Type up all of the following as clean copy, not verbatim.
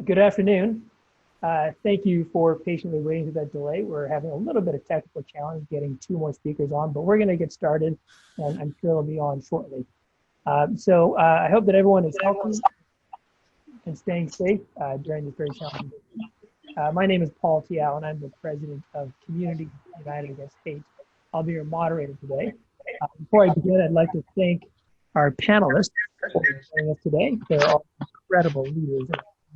Good afternoon. Thank you for patiently waiting through that delay. We're having a little bit of technical challenge getting two more speakers on, but we're going to get started, and I'm sure they'll be on shortly. I hope that everyone is healthy and staying safe during this very challenging day. My name is Paul Tiao, and I'm the president of Community United Against Hate. I'll be your moderator today. Before I begin, I'd like to thank our panelists for joining us today. They're all incredible leaders,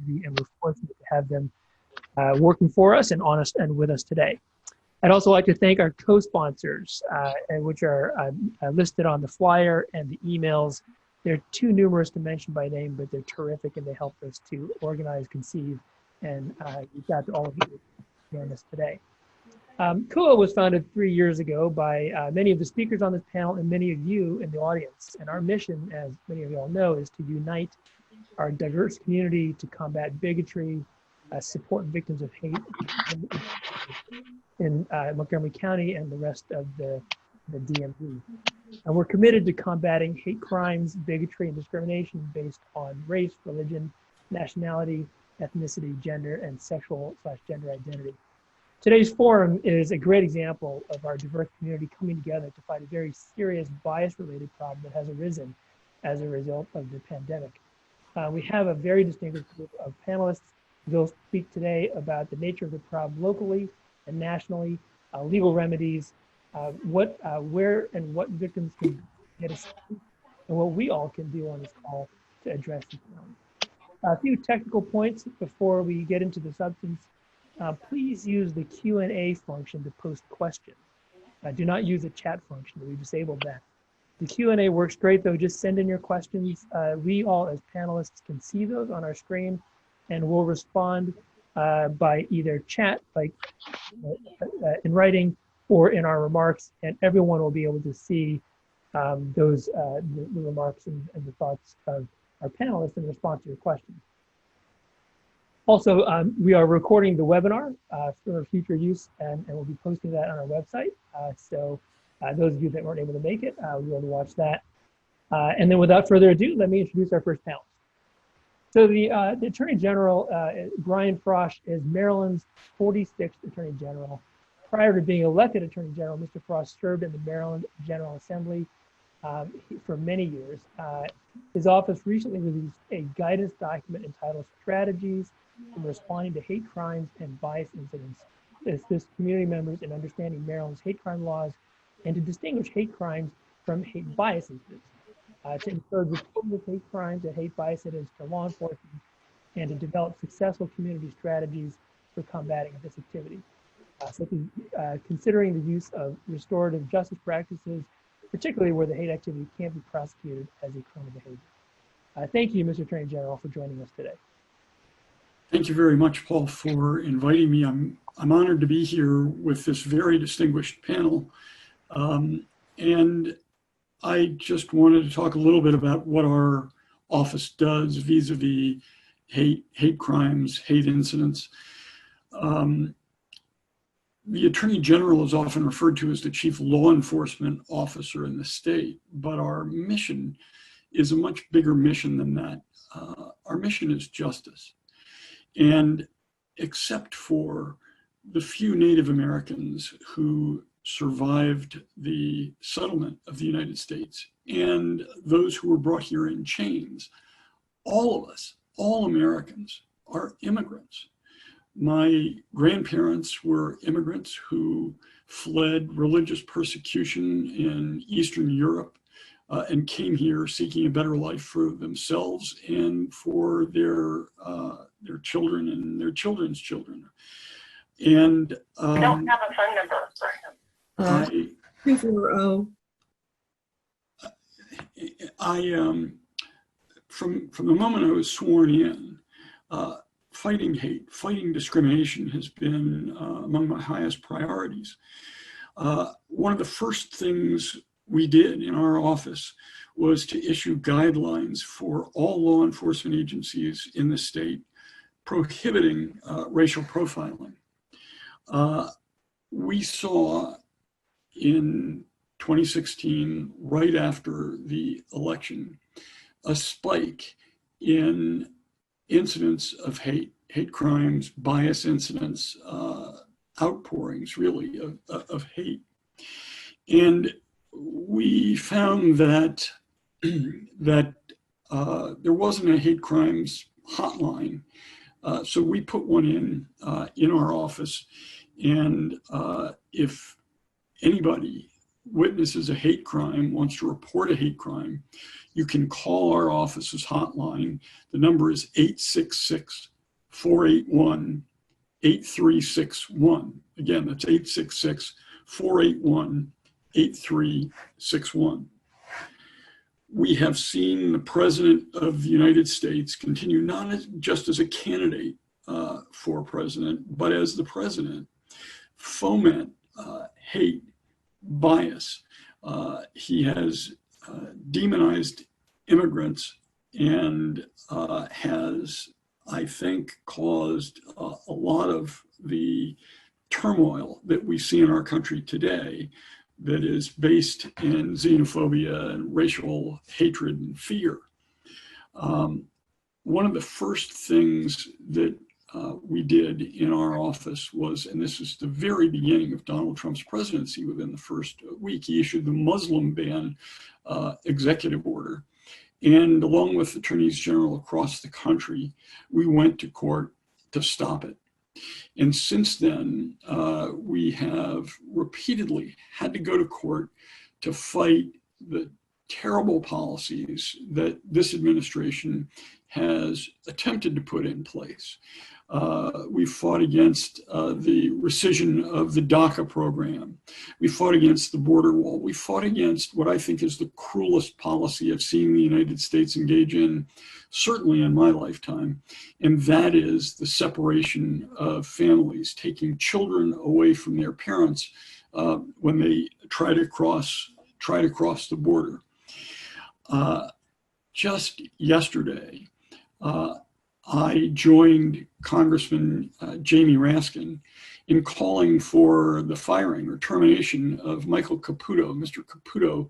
and we're fortunate to have them working for us and on us and with us today. I'd also like to thank our co-sponsors, which are listed on the flyer and the emails. They're too numerous to mention by name, but they're terrific, and they helped us to organize, conceive, and reach out to all of you who join us today. CUAH was founded 3 years ago by many of the speakers on this panel and many of you in the audience. And our mission, as many of you all know, is to unite our diverse community to combat bigotry, support victims of hate in Montgomery County and the rest of the DMV. And we're committed to combating hate crimes, bigotry, and discrimination based on race, religion, nationality, ethnicity, gender, and sexual/gender identity. Today's forum is a great example of our diverse community coming together to fight a very serious bias-related problem that has arisen as a result of the pandemic. We have a very distinguished group of panelists who will speak today about the nature of the problem locally and nationally, legal remedies, where and what victims can get assistance, and what we all can do on this call to address this problem. A few technical points before we get into the substance. Please use the Q&A function to post questions. Do not use the chat function. We disabled that. The Q&A works great though. Just send in your questions. We all as panelists can see those on our screen, and we'll respond by either chat, like in writing, or in our remarks, and everyone will be able to see the remarks and the thoughts of our panelists in response to your questions. Also, we are recording the webinar for future use, and we'll be posting that on our website. Those of you that weren't able to make it, we'll be able to watch that. And then without further ado, let me introduce our first panelist. So the Attorney General, Brian Frosh, is Maryland's 46th Attorney General. Prior to being elected Attorney General, Mr. Frosh served in the Maryland General Assembly for many years. His office recently released a guidance document entitled Strategies in Responding to Hate Crimes and Bias Incidents to assist community members in understanding Maryland's hate crime laws and to distinguish hate crimes from hate bias incidents, to encourage reporting of hate crimes and hate bias incidents to law enforcement, and to develop successful community strategies for combating this activity, such as considering the use of restorative justice practices, particularly where the hate activity can't be prosecuted as a criminal behavior. Thank you, Mr. Attorney General, for joining us today. Thank you very much, Paul, for inviting me. I'm honored to be here with this very distinguished panel. And I just wanted to talk a little bit about what our office does vis-a-vis hate crimes, hate incidents. The Attorney General is often referred to as the chief law enforcement officer in the state, but our mission is a much bigger mission than that. Our mission is justice. And except for the few Native Americans who survived the settlement of the United States and those who were brought here in chains, all of us, all Americans, are immigrants. My grandparents were immigrants who fled religious persecution in Eastern Europe and came here seeking a better life for themselves and for their children and their children's children. And I don't have a phone number for him. 240. From the moment I was sworn in, fighting hate, fighting discrimination has been among my highest priorities. One of the first things we did in our office was to issue guidelines for all law enforcement agencies in the state prohibiting racial profiling. We saw in 2016, right after the election, a spike in incidents of hate crimes, bias incidents, outpourings really of hate. And we found that there wasn't a hate crimes hotline. So we put one in our office, and if anybody witnesses a hate crime, wants to report a hate crime, you can call our office's hotline. The number is 866-481-8361. Again, that's 866-481-8361. We have seen the President of the United States continue not just as a candidate for president, but as the president, foment hate, bias. He has demonized immigrants and has, I think, caused a lot of the turmoil that we see in our country today that is based in xenophobia and racial hatred and fear. One of the first things that we did in our office was, and this is the very beginning of Donald Trump's presidency, within the first week, he issued the Muslim ban executive order. And along with attorneys general across the country, we went to court to stop it. And since then, we have repeatedly had to go to court to fight the terrible policies that this administration has attempted to put in place. We fought against the rescission of the DACA program. We fought against the border wall. We fought against what I think is the cruelest policy I've seen the United States engage in, certainly in my lifetime, and that is the separation of families, taking children away from their parents when they try to cross the border. Just yesterday, I joined Congressman Jamie Raskin in calling for the firing or termination of Michael Caputo. Mr. Caputo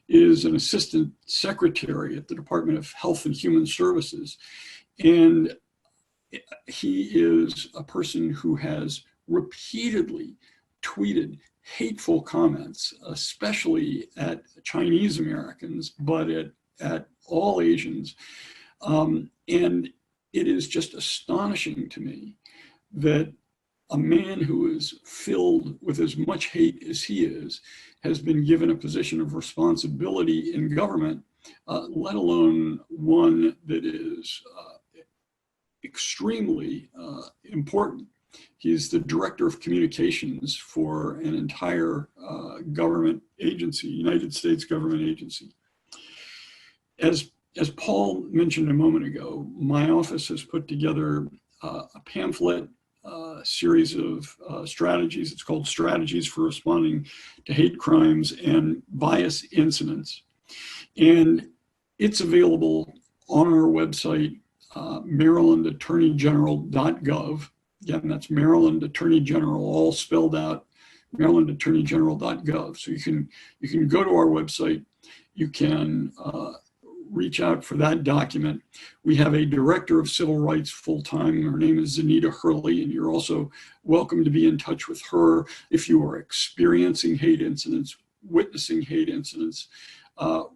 is an assistant secretary at the Department of Health and Human Services, and he is a person who has repeatedly tweeted hateful comments, especially at Chinese Americans, but at all Asians. And it is just astonishing to me that a man who is filled with as much hate as he is has been given a position of responsibility in government, let alone one that is extremely important. He's the director of communications for an entire government agency, United States government agency. As Paul mentioned a moment ago, my office has put together a pamphlet, a series of strategies. It's called Strategies for Responding to Hate Crimes and Bias Incidents. And it's available on our website, marylandattorneygeneral.gov. Again, that's Maryland Attorney General, all spelled out, marylandattorneygeneral.gov. So you can go to our website, you can reach out for that document. We have a director of civil rights full-time. Her name is Zanita Hurley, and you're also welcome to be in touch with her if you are experiencing hate incidents, witnessing hate incidents.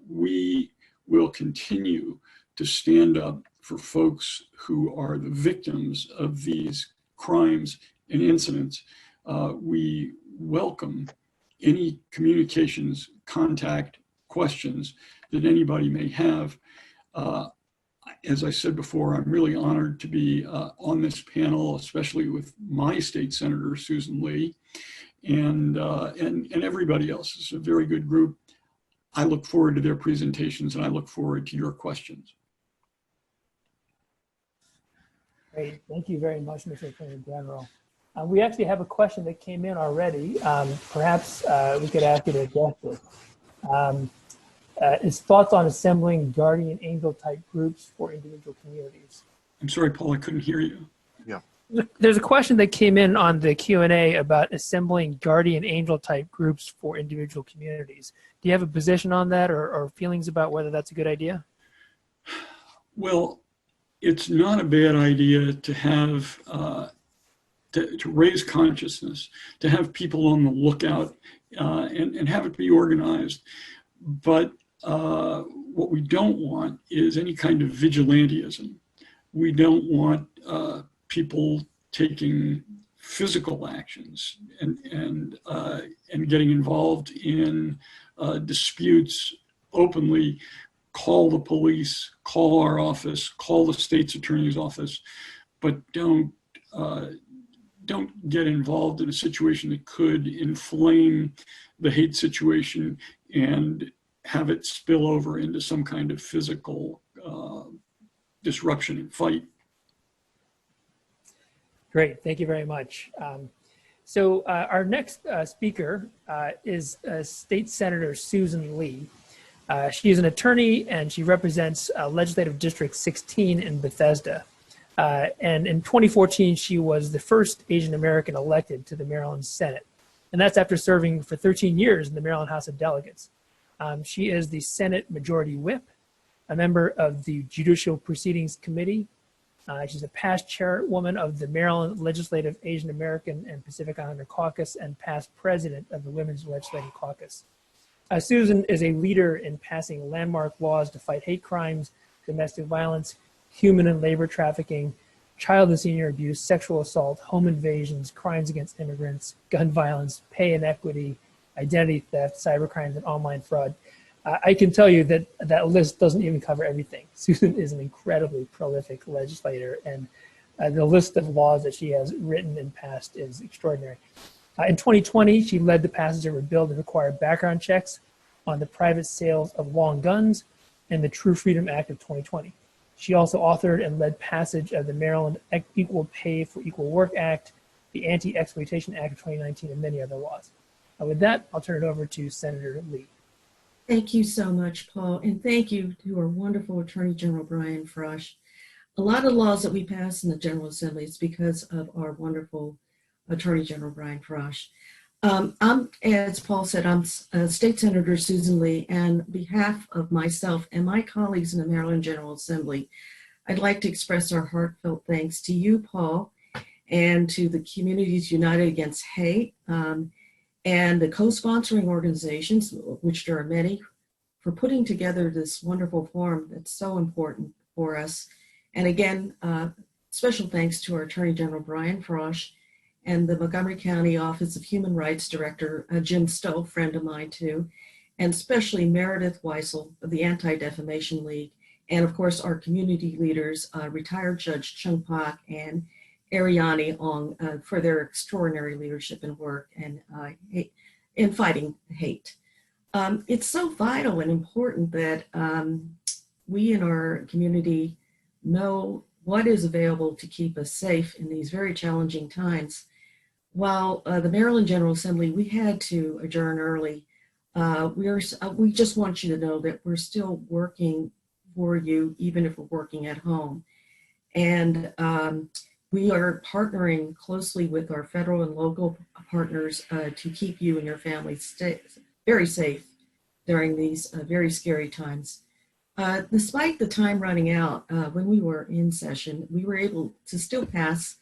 We will continue to stand up for folks who are the victims of these crimes and incidents. We welcome any communications, contact, questions that anybody may have. As I said before, I'm really honored to be on this panel, especially with my state senator, Susan Lee, and everybody else. It's a very good group. I look forward to their presentations, and I look forward to your questions. Great, thank you very much, Mr. Attorney General. We actually have a question that came in already. Perhaps we could ask you to address this. His thoughts on assembling guardian angel type groups for individual communities. I'm sorry, Paul, I couldn't hear you. Yeah. There's a question that came in on the Q&A about assembling guardian angel type groups for individual communities. Do you have a position on that or feelings about whether that's a good idea? Well, it's not a bad idea to have to raise consciousness, to have people on the lookout, and have it be organized. But what we don't want is any kind of vigilantism. We don't want people taking physical actions and getting involved in disputes openly. Call the police, call our office, call the state's attorney's office, but don't get involved in a situation that could inflame the hate situation and have it spill over into some kind of physical disruption and fight. Great, thank you very much. So our next speaker is State Senator Susan Lee. She is an attorney and she represents Legislative District 16 in Bethesda. And in 2014, she was the first Asian American elected to the Maryland Senate. And that's after serving for 13 years in the Maryland House of Delegates. She is the Senate Majority Whip, a member of the Judicial Proceedings Committee. She's a past chairwoman of the Maryland Legislative Asian American and Pacific Islander Caucus and past president of the Women's Legislative Caucus. Susan is a leader in passing landmark laws to fight hate crimes, domestic violence, human and labor trafficking, child and senior abuse, sexual assault, home invasions, crimes against immigrants, gun violence, pay inequity, identity theft, cybercrimes, and online fraud. I can tell you that that list doesn't even cover everything. Susan is an incredibly prolific legislator, and the list of laws that she has written and passed is extraordinary. In 2020, she led the passage of a bill that required background checks on the private sales of long guns and the True Freedom Act of 2020. She also authored and led passage of the Maryland Equal Pay for Equal Work Act, the Anti-Exploitation Act of 2019, and many other laws. With that, I'll turn it over to Senator Lee. Thank you so much, Paul, and thank you to our wonderful Attorney General Brian Frosh. A lot of laws that we pass in the General Assembly is because of our wonderful Attorney General Brian Frosh. As Paul said, I'm State Senator Susan Lee, and on behalf of myself and my colleagues in the Maryland General Assembly, I'd like to express our heartfelt thanks to you, Paul, and to the Communities United Against Hate, and the co-sponsoring organizations, which there are many, for putting together this wonderful forum that's so important for us. And again, special thanks to our Attorney General Brian Frosh and the Montgomery County Office of Human Rights Director, Jim Stowe, friend of mine too, and especially Meredith Weissel of the Anti-Defamation League, and of course our community leaders, retired Judge Chung Pak and Ariani Ong, for their extraordinary leadership and work and in fighting hate. It's so vital and important that we in our community know what is available to keep us safe in these very challenging times. While the Maryland General Assembly, we had to adjourn early. We just want you to know that we're still working for you, even if we're working at home. And we are partnering closely with our federal and local partners to keep you and your family very safe during these very scary times. Despite the time running out, when we were in session, we were able to still pass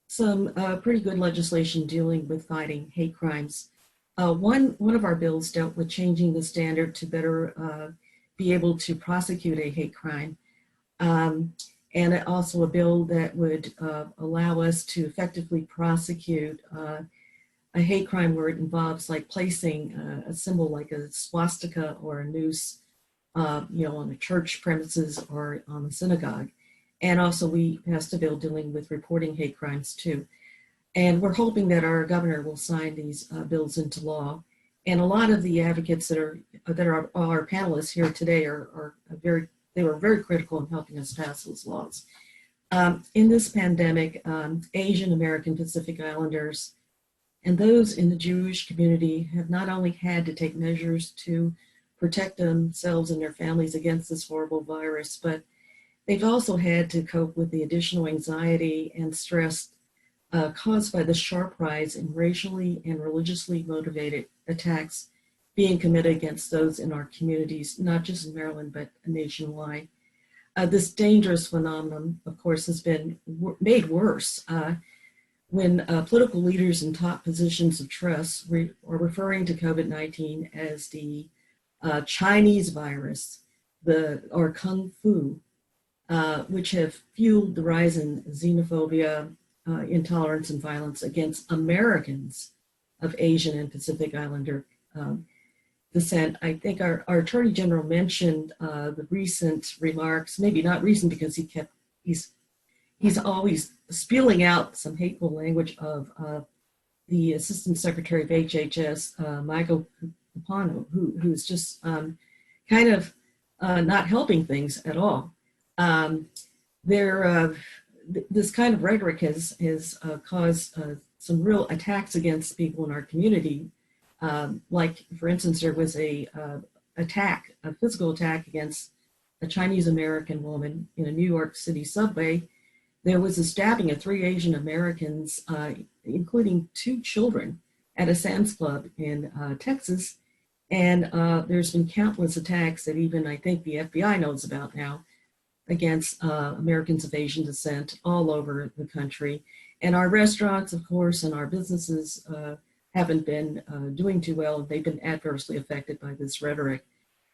some pretty good legislation dealing with fighting hate crimes. One of our bills dealt with changing the standard to better be able to prosecute a hate crime. And also a bill that would allow us to effectively prosecute a hate crime where it involves like placing a symbol like a swastika or a noose on a church premises or on a synagogue. And also we passed a bill dealing with reporting hate crimes too. And we're hoping that our governor will sign these bills into law. And a lot of the advocates that are our panelists here today they were very critical in helping us pass those laws. In this pandemic, Asian American Pacific Islanders and those in the Jewish community have not only had to take measures to protect themselves and their families against this horrible virus, but they've also had to cope with the additional anxiety and stress caused by the sharp rise in racially and religiously motivated attacks being committed against those in our communities, not just in Maryland, but nationwide. This dangerous phenomenon, of course, has been made worse when political leaders in top positions of trust are referring to COVID-19 as the Chinese virus, or Kung Fu, which have fueled the rise in xenophobia, intolerance, and violence against Americans of Asian and Pacific Islander descent. I think our Attorney General mentioned the recent remarks, maybe not recent because he's always spilling out some hateful language of the Assistant Secretary of HHS, Michael Capano, who's just kind of not helping things at all. This kind of rhetoric has caused some real attacks against people in our community. Like, for instance, there was a physical attack against a Chinese American woman in a New York City subway. There was a stabbing of 3 Asian Americans, including 2 children, at a Sam's Club in Texas. And there's been countless attacks that even I think the FBI knows about now against Americans of Asian descent all over the country. And our restaurants, of course, and our businesses haven't been doing too well. They've been adversely affected by this rhetoric.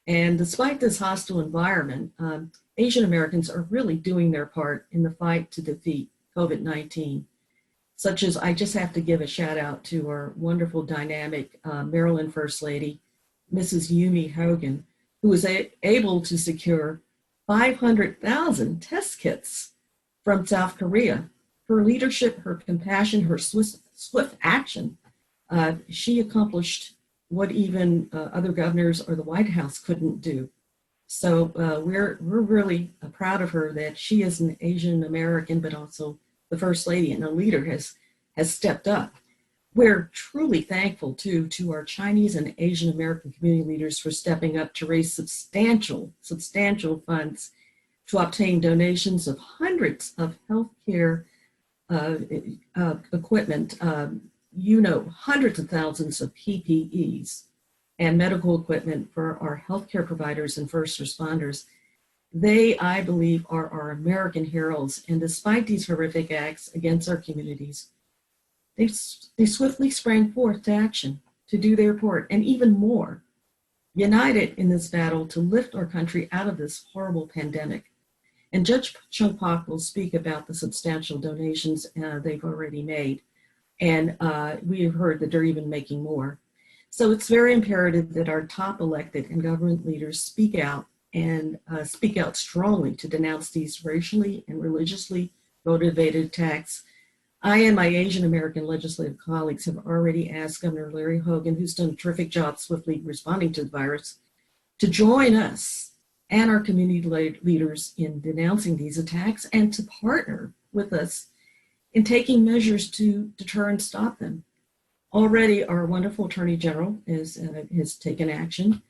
And despite this hostile environment, Asian Americans are really doing their part in the fight to defeat COVID-19, such as I just have to give a shout out to our wonderful, dynamic Maryland First Lady, Mrs. Yumi Hogan, who was able to secure 500,000 test kits from South Korea. Her leadership, her compassion, her swift action, she accomplished what even other governors or the White House couldn't do. So we're really proud of her, that she is an Asian American, but also the First Lady and a leader has stepped up. We're truly thankful too to our Chinese and Asian American community leaders for stepping up to raise substantial funds to obtain donations of hundreds of healthcare equipment, hundreds of thousands of PPEs and medical equipment for our healthcare providers and first responders. They, I believe, are our American heroes. And despite these horrific acts against our communities, they swiftly sprang forth to action to do their part, and even more, united in this battle to lift our country out of this horrible pandemic. And Judge Chung Pak will speak about the substantial donations they've already made. And we have heard that they're even making more. So it's very imperative that our top elected and government leaders speak out and speak out strongly to denounce these racially and religiously motivated attacks. I and my Asian American legislative colleagues have already asked Governor Larry Hogan, who's done a terrific job swiftly responding to the virus, to join us and our community leaders in denouncing these attacks and to partner with us in taking measures to deter and stop them. Already, our wonderful Attorney General has taken action.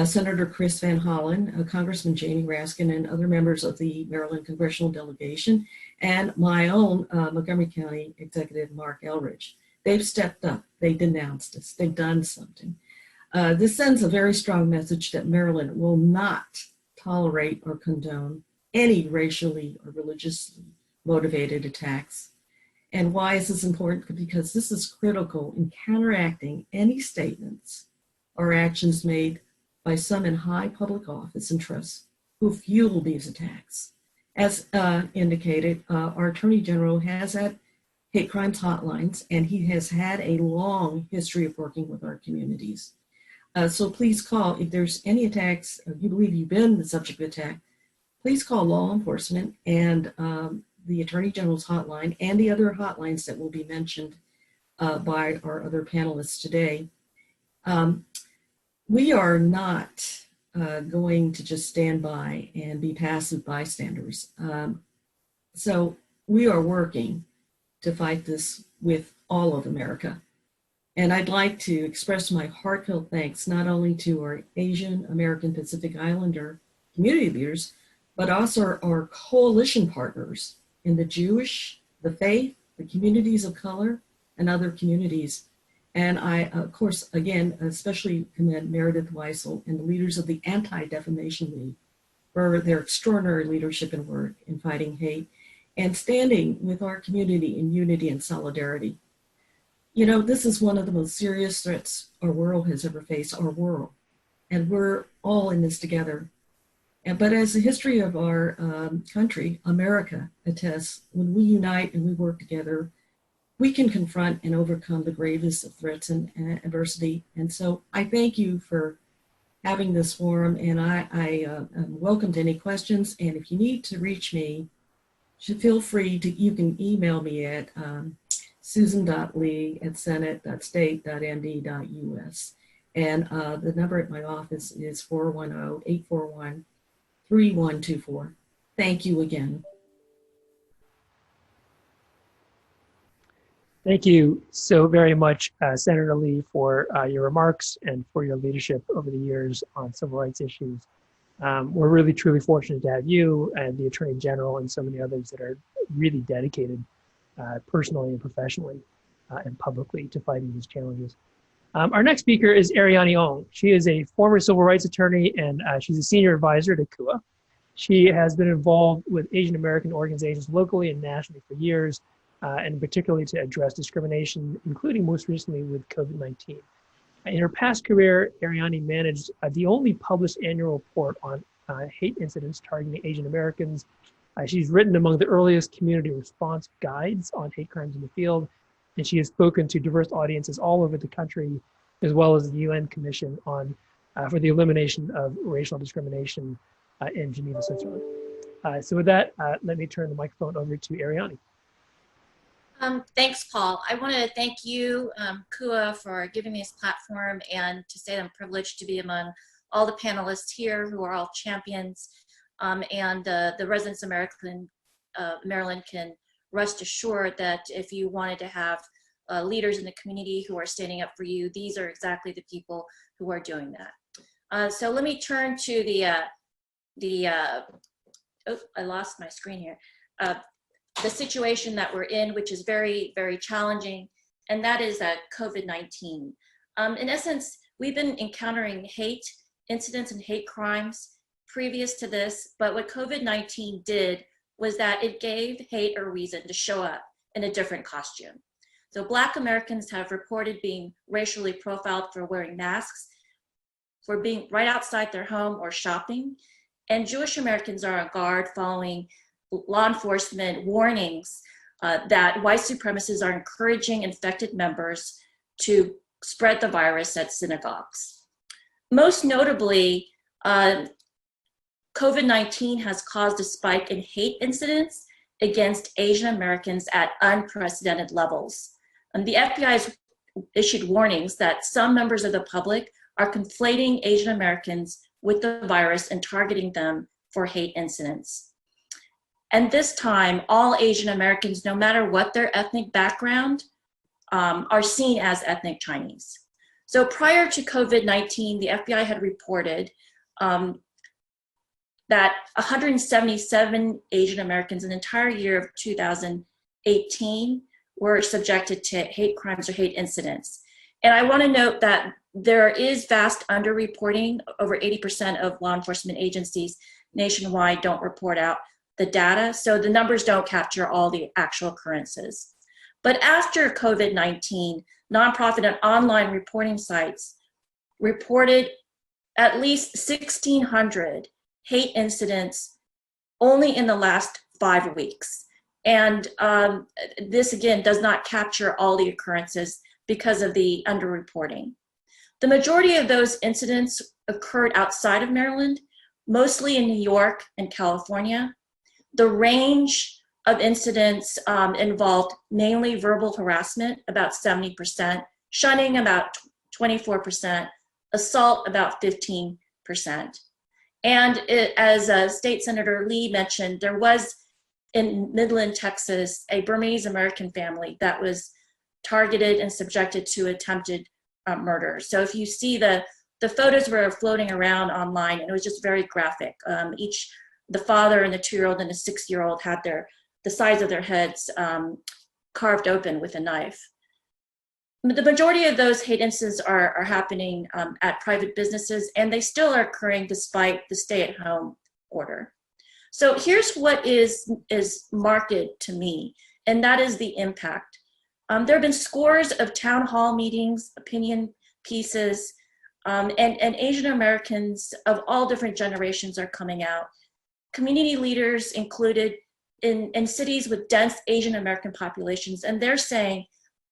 Senator Chris Van Hollen, Congressman Jamie Raskin, and other members of the Maryland Congressional Delegation, and my own Montgomery County Executive Mark Elridge. They've stepped up. They denounced us. They've done something. This sends a very strong message that Maryland will not tolerate or condone any racially or religiously motivated attacks. And why is this important? Because this is critical in counteracting any statements or actions made by some in high public office and trust who fuel these attacks. As indicated, our Attorney General has had hate crimes hotlines, and he has had a long history of working with our communities. So please call, if there's any attacks, or you believe you've been the subject of attack, please call law enforcement and the Attorney General's hotline and the other hotlines that will be mentioned by our other panelists today. We are not going to just stand by and be passive bystanders. So we are working to fight this with all of America. And I'd like to express my heartfelt thanks not only to our Asian American Pacific Islander community leaders, but also our coalition partners in the Jewish, the faith, the communities of color, and other communities. And I, of course, again, especially commend Meredith Weissel and the leaders of the Anti-Defamation League for their extraordinary leadership and work in fighting hate and standing with our community in unity and solidarity. You know, this is one of the most serious threats our world has ever faced, our world, and we're all in this together. But as the history of our country, America, attests, when we unite and we work together, we can confront and overcome the gravest of threats and adversity. And so I thank you for having this forum, and I welcome to any questions. And if you need to reach me, feel free to, you can email me at susan.lee@senate.state.nd.us. And the number at my office is 410-841-3124. Thank you again. Thank you so very much, Senator Lee, for your remarks and for your leadership over the years on civil rights issues. We're really, truly fortunate to have you and the Attorney General and so many others that are really dedicated personally and professionally and publicly to fighting these challenges. Our next speaker is Ariane Ong. She is a former civil rights attorney, and she's a senior advisor to CUAH. She has been involved with Asian American organizations locally and nationally for years, and particularly to address discrimination, including most recently with COVID-19. In her past career, Ariane managed the only published annual report on hate incidents targeting Asian Americans. She's written among the earliest community response guides on hate crimes in the field, and she has spoken to diverse audiences all over the country, as well as the UN Commission on for the elimination of racial discrimination in Geneva, Switzerland. So with that, let me turn the microphone over to Ariane. Thanks, Paul. I want to thank you, CUAH, for giving me this platform, and to say I'm privileged to be among all the panelists here who are all champions, and the residents of Maryland can rest assured that if you wanted to have leaders in the community who are standing up for you, these are exactly the people who are doing that. So let me turn to oh, I lost my screen here. The situation that we're in, which is very, very challenging, and that is COVID-19. In essence, we've been encountering hate incidents and hate crimes previous to this, but what COVID-19 did was that it gave hate a reason to show up in a different costume. So Black Americans have reported being racially profiled for wearing masks, for being right outside their home or shopping, and Jewish Americans are on guard following law enforcement warnings that white supremacists are encouraging infected members to spread the virus at synagogues. Most notably, COVID-19 has caused a spike in hate incidents against Asian Americans at unprecedented levels. And the FBI has issued warnings that some members of the public are conflating Asian Americans with the virus and targeting them for hate incidents. And this time, all Asian Americans, no matter what their ethnic background, are seen as ethnic Chinese. So prior to COVID-19, the FBI had reported that 177 Asian Americans in the entire year of 2018 were subjected to hate crimes or hate incidents. And I want to note that there is vast underreporting. Over 80% of law enforcement agencies nationwide don't report out the data, so the numbers don't capture all the actual occurrences. But after COVID-19, nonprofit and online reporting sites reported at least 1,600 hate incidents only in the last 5 weeks. And this, again, does not capture all the occurrences because of the underreporting. The majority of those incidents occurred outside of Maryland, mostly in New York and California. The range of incidents involved mainly verbal harassment, about 70%, shunning, about 24%, assault, about 15%. And as State Senator Lee mentioned, there was in Midland, Texas, a Burmese American family that was targeted and subjected to attempted murder. So if you see the photos were floating around online, and it was just very graphic. The father and the 2-year-old and the 6-year-old had the sides of their heads carved open with a knife. The majority of those hate incidents are happening at private businesses, and they still are occurring despite the stay-at-home order. So here's what is marked to me, and that is the impact. There have been scores of town hall meetings, opinion pieces, and Asian Americans of all different generations are coming out. Community leaders included in cities with dense Asian American populations, and they're saying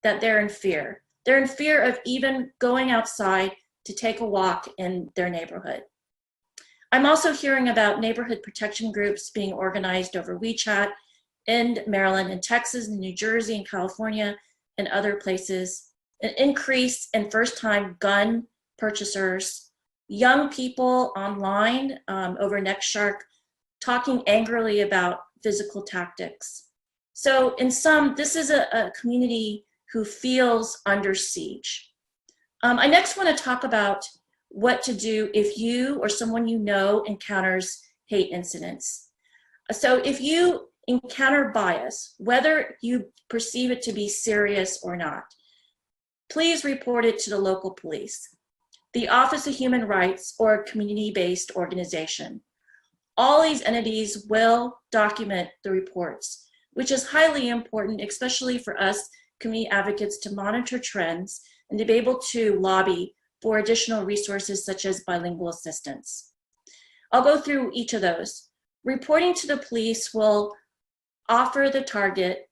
that they're in fear. They're in fear of even going outside to take a walk in their neighborhood. I'm also hearing about neighborhood protection groups being organized over WeChat in Maryland and Texas and New Jersey and California and other places, an increase in first-time gun purchasers, young people online over Nextshark talking angrily about physical tactics. So in sum, this is a community who feels under siege. I next want to talk about what to do if you or someone you know encounters hate incidents. So if you encounter bias, whether you perceive it to be serious or not, please report it to the local police, the Office of Human Rights, or a community-based organization. All these entities will document the reports, which is highly important, especially for us community advocates to monitor trends and to be able to lobby for additional resources such as bilingual assistance. I'll go through each of those. Reporting to the police will offer the target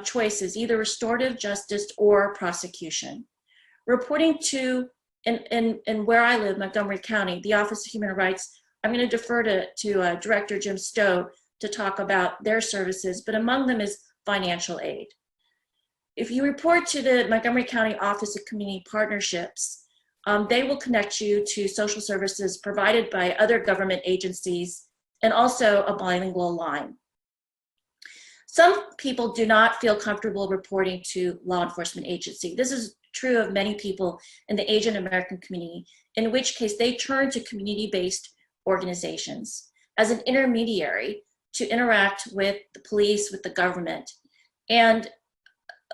choices, either restorative justice or prosecution. Reporting to, in where I live, Montgomery County, the Office of Human Rights, I'm going to defer to Director Jim Stowe to talk about their services, but among them is financial aid. If you report to the Montgomery County Office of Community Partnerships, they will connect you to social services provided by other government agencies and also a bilingual line. Some people do not feel comfortable reporting to law enforcement agency. This is true of many people in the Asian American community, in which case they turn to community-based organizations as an intermediary to interact with the police, with the government. And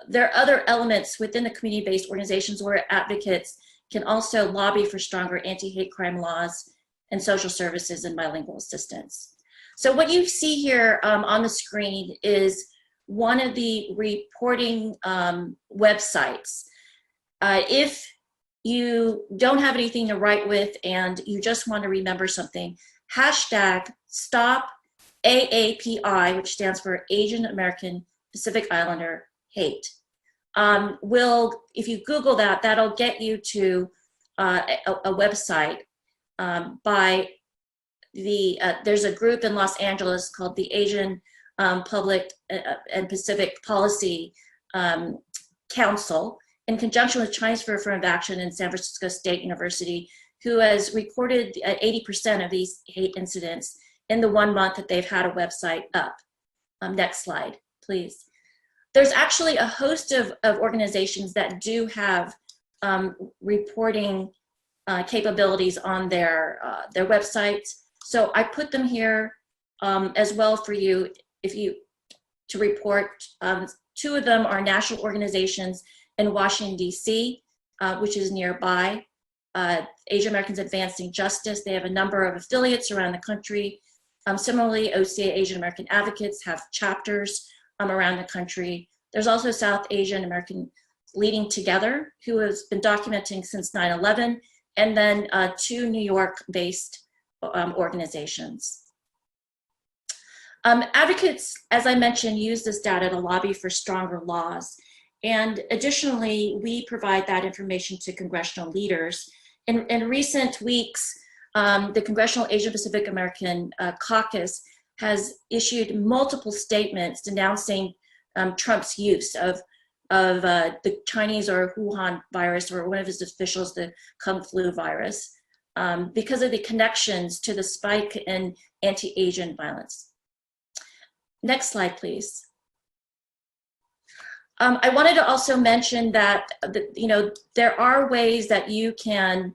there are other elements within the community-based organizations where advocates can also lobby for stronger anti-hate crime laws and social services and bilingual assistance. So what you see here on the screen is one of the reporting websites. If you don't have anything to write with and you just want to remember something, hashtag stop AAPI, which stands for Asian American Pacific Islander Hate. If you Google that, that'll get you to a website by there's a group in Los Angeles called the Asian Public and Pacific Policy Council, in conjunction with Chinese for Affirmative Action and San Francisco State University, who has recorded 80% of these hate incidents in the 1 month that they've had a website up. Next slide, please. There's actually a host of organizations that do have reporting capabilities on their websites. So I put them here as well for you to report. 2 of them are national organizations in Washington, D.C., which is nearby. Asian Americans Advancing Justice, they have a number of affiliates around the country. Similarly, OCA Asian American Advocates have chapters around the country. There's also South Asian American Leading Together, who has been documenting since 9/11, and then 2 New York-based organizations. Advocates, as I mentioned, use this data to lobby for stronger laws. And additionally, we provide that information to congressional leaders. In recent weeks, the Congressional Asian Pacific American Caucus has issued multiple statements denouncing Trump's use of the Chinese or Wuhan virus, or one of his officials, the Kung Flu virus, because of the connections to the spike in anti-Asian violence. Next slide, please. I wanted to also mention that there are ways that you can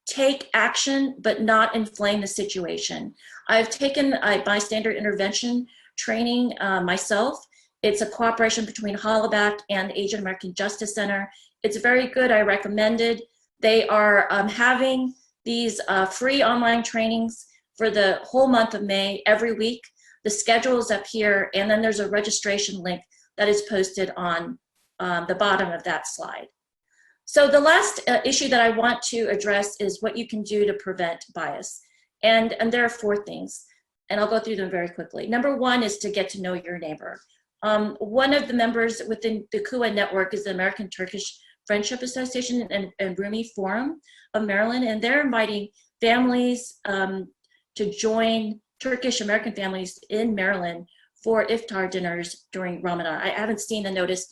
take action but not inflame the situation. I've taken a bystander intervention training myself. It's a cooperation between Hollaback and the Asian American Justice Center. It's very good. I recommend it. They are having these free online trainings for the whole month of May every week. The schedule is up here, and then there's a registration link that is posted on the bottom of that slide. So the last issue that I want to address is what you can do to prevent bias. And there are 4 things, and I'll go through them very quickly. Number 1 is to get to know your neighbor. One of the members within the CUAH network is the American Turkish Friendship Association and Rumi Forum of Maryland, and they're inviting families to join Turkish American families in Maryland for iftar dinners during Ramadan. I haven't seen the notice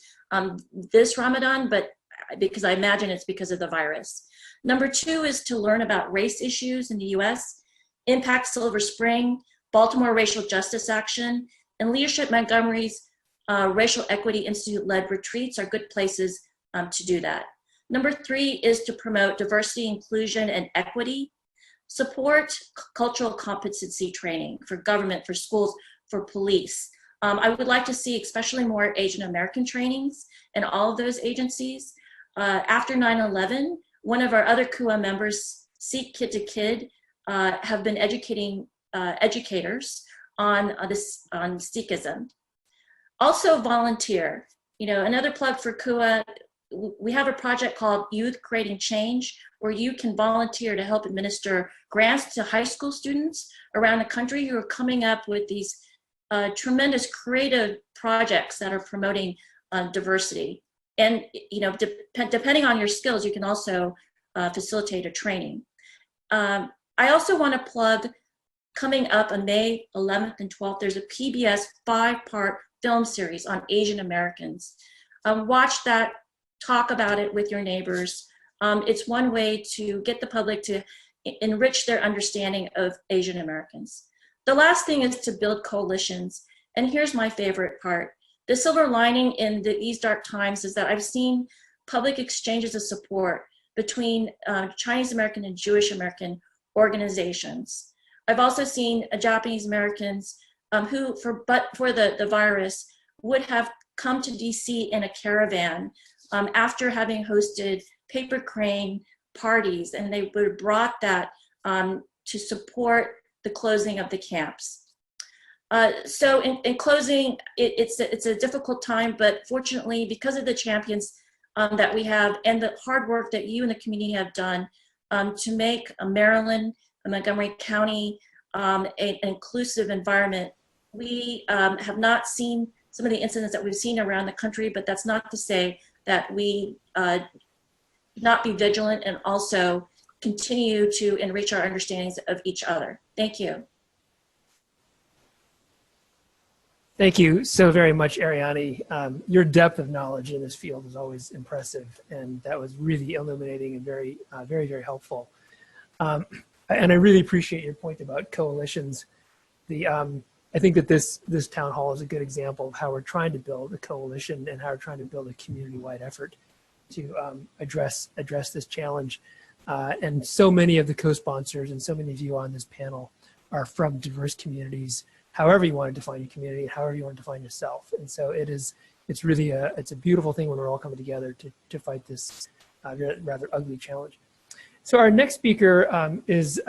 this Ramadan, but because I imagine it's because of the virus. Number 2 is to learn about race issues in the US, Impact Silver Spring, Baltimore Racial Justice Action, and Leadership Montgomery's Racial Equity Institute-led retreats are good places to do that. Number 3 is to promote diversity, inclusion, and equity. Support cultural competency training for government, for schools, for police. I would like to see especially more Asian American trainings in all of those agencies. After 9/11, one of our other CUAH members, Sikh Kid to Kid, have been educating educators on Sikhism. Also volunteer. You know, another plug for CUAH, we have a project called Youth Creating Change, where you can volunteer to help administer grants to high school students around the country who are coming up with these tremendous creative projects that are promoting diversity. And you know, depending on your skills, you can also facilitate a training. I also want to plug, coming up on May 11th and 12th, there's a PBS 5-part film series on Asian Americans. Watch that, talk about it with your neighbors. It's one way to get the public to enrich their understanding of Asian Americans. The last thing is to build coalitions. And here's my favorite part. The silver lining in these dark times is that I've seen public exchanges of support between Chinese American and Jewish American organizations. I've also seen Japanese Americans who, but for the virus, would have come to DC in a caravan after having hosted paper crane parties, and they would have brought that to support the closing of the camps. So in closing, it's a difficult time, but fortunately, because of the champions that we have and the hard work that you and the community have done to make Maryland and Montgomery County an inclusive environment, we have not seen some of the incidents that we've seen around the country, but that's not to say that we not be vigilant and also continue to enrich our understandings of each other. Thank you. Thank you so very much, Ariane. Your depth of knowledge in this field is always impressive, and that was really illuminating and very, very helpful. And I really appreciate your point about coalitions. I think that this town hall is a good example of how we're trying to build a coalition and how we're trying to build a community-wide effort to address this challenge. And so many of the co-sponsors and so many of you on this panel are from diverse communities, however you want to define your community, however you want to define yourself. And so it's really a beautiful thing when we're all coming together to fight this rather ugly challenge. So our next speaker is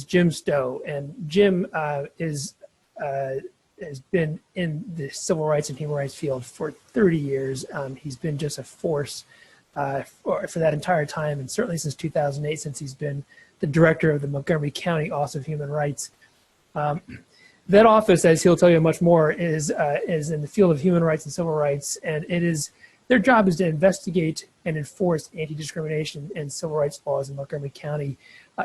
Jim Stowe, and Jim has been in the civil rights and human rights field for 30 years. He's been just a force for that entire time, and certainly since 2008, since he's been the director of the Montgomery County Office of Human Rights. That office, as he'll tell you much more, is in the field of human rights and civil rights, and their job is to investigate and enforce anti-discrimination and civil rights laws in Montgomery County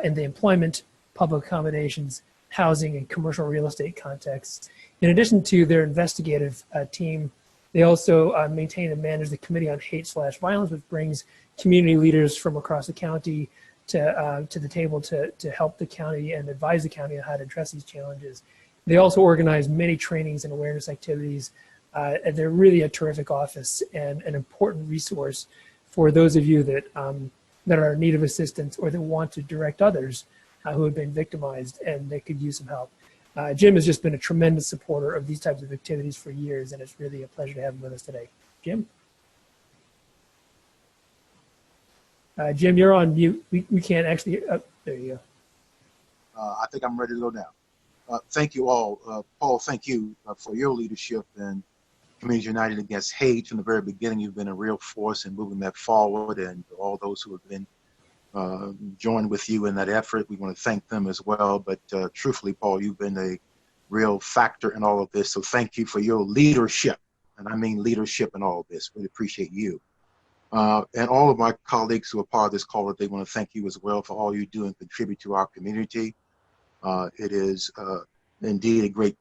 in the employment, public accommodations, housing, and commercial real estate contexts. In addition to their investigative team, they also maintain and manage the Committee on Hate/Violence, which brings community leaders from across the county to the table to help the county and advise the county on how to address these challenges. They also organize many trainings and awareness activities. And they're really a terrific office and an important resource for those of you that are in need of assistance or that want to direct others who have been victimized and they could use some help. Jim has just been a tremendous supporter of these types of activities for years, and it's really a pleasure to have him with us today. Jim? Jim, you're on mute. We can't actually. There you go. I think I'm ready to go now. Thank you all. Paul, thank you for your leadership in Community United Against Hate. From the very beginning, you've been a real force in moving that forward, and all those who have been joined with you in that effort, we want to thank them as well. But truthfully, Paul, you've been a real factor in all of this. So thank you for your leadership. And I mean leadership in all of this. Really appreciate you. And all of my colleagues who are part of this call, they want to thank you as well for all you do and contribute to our community. It is indeed a great,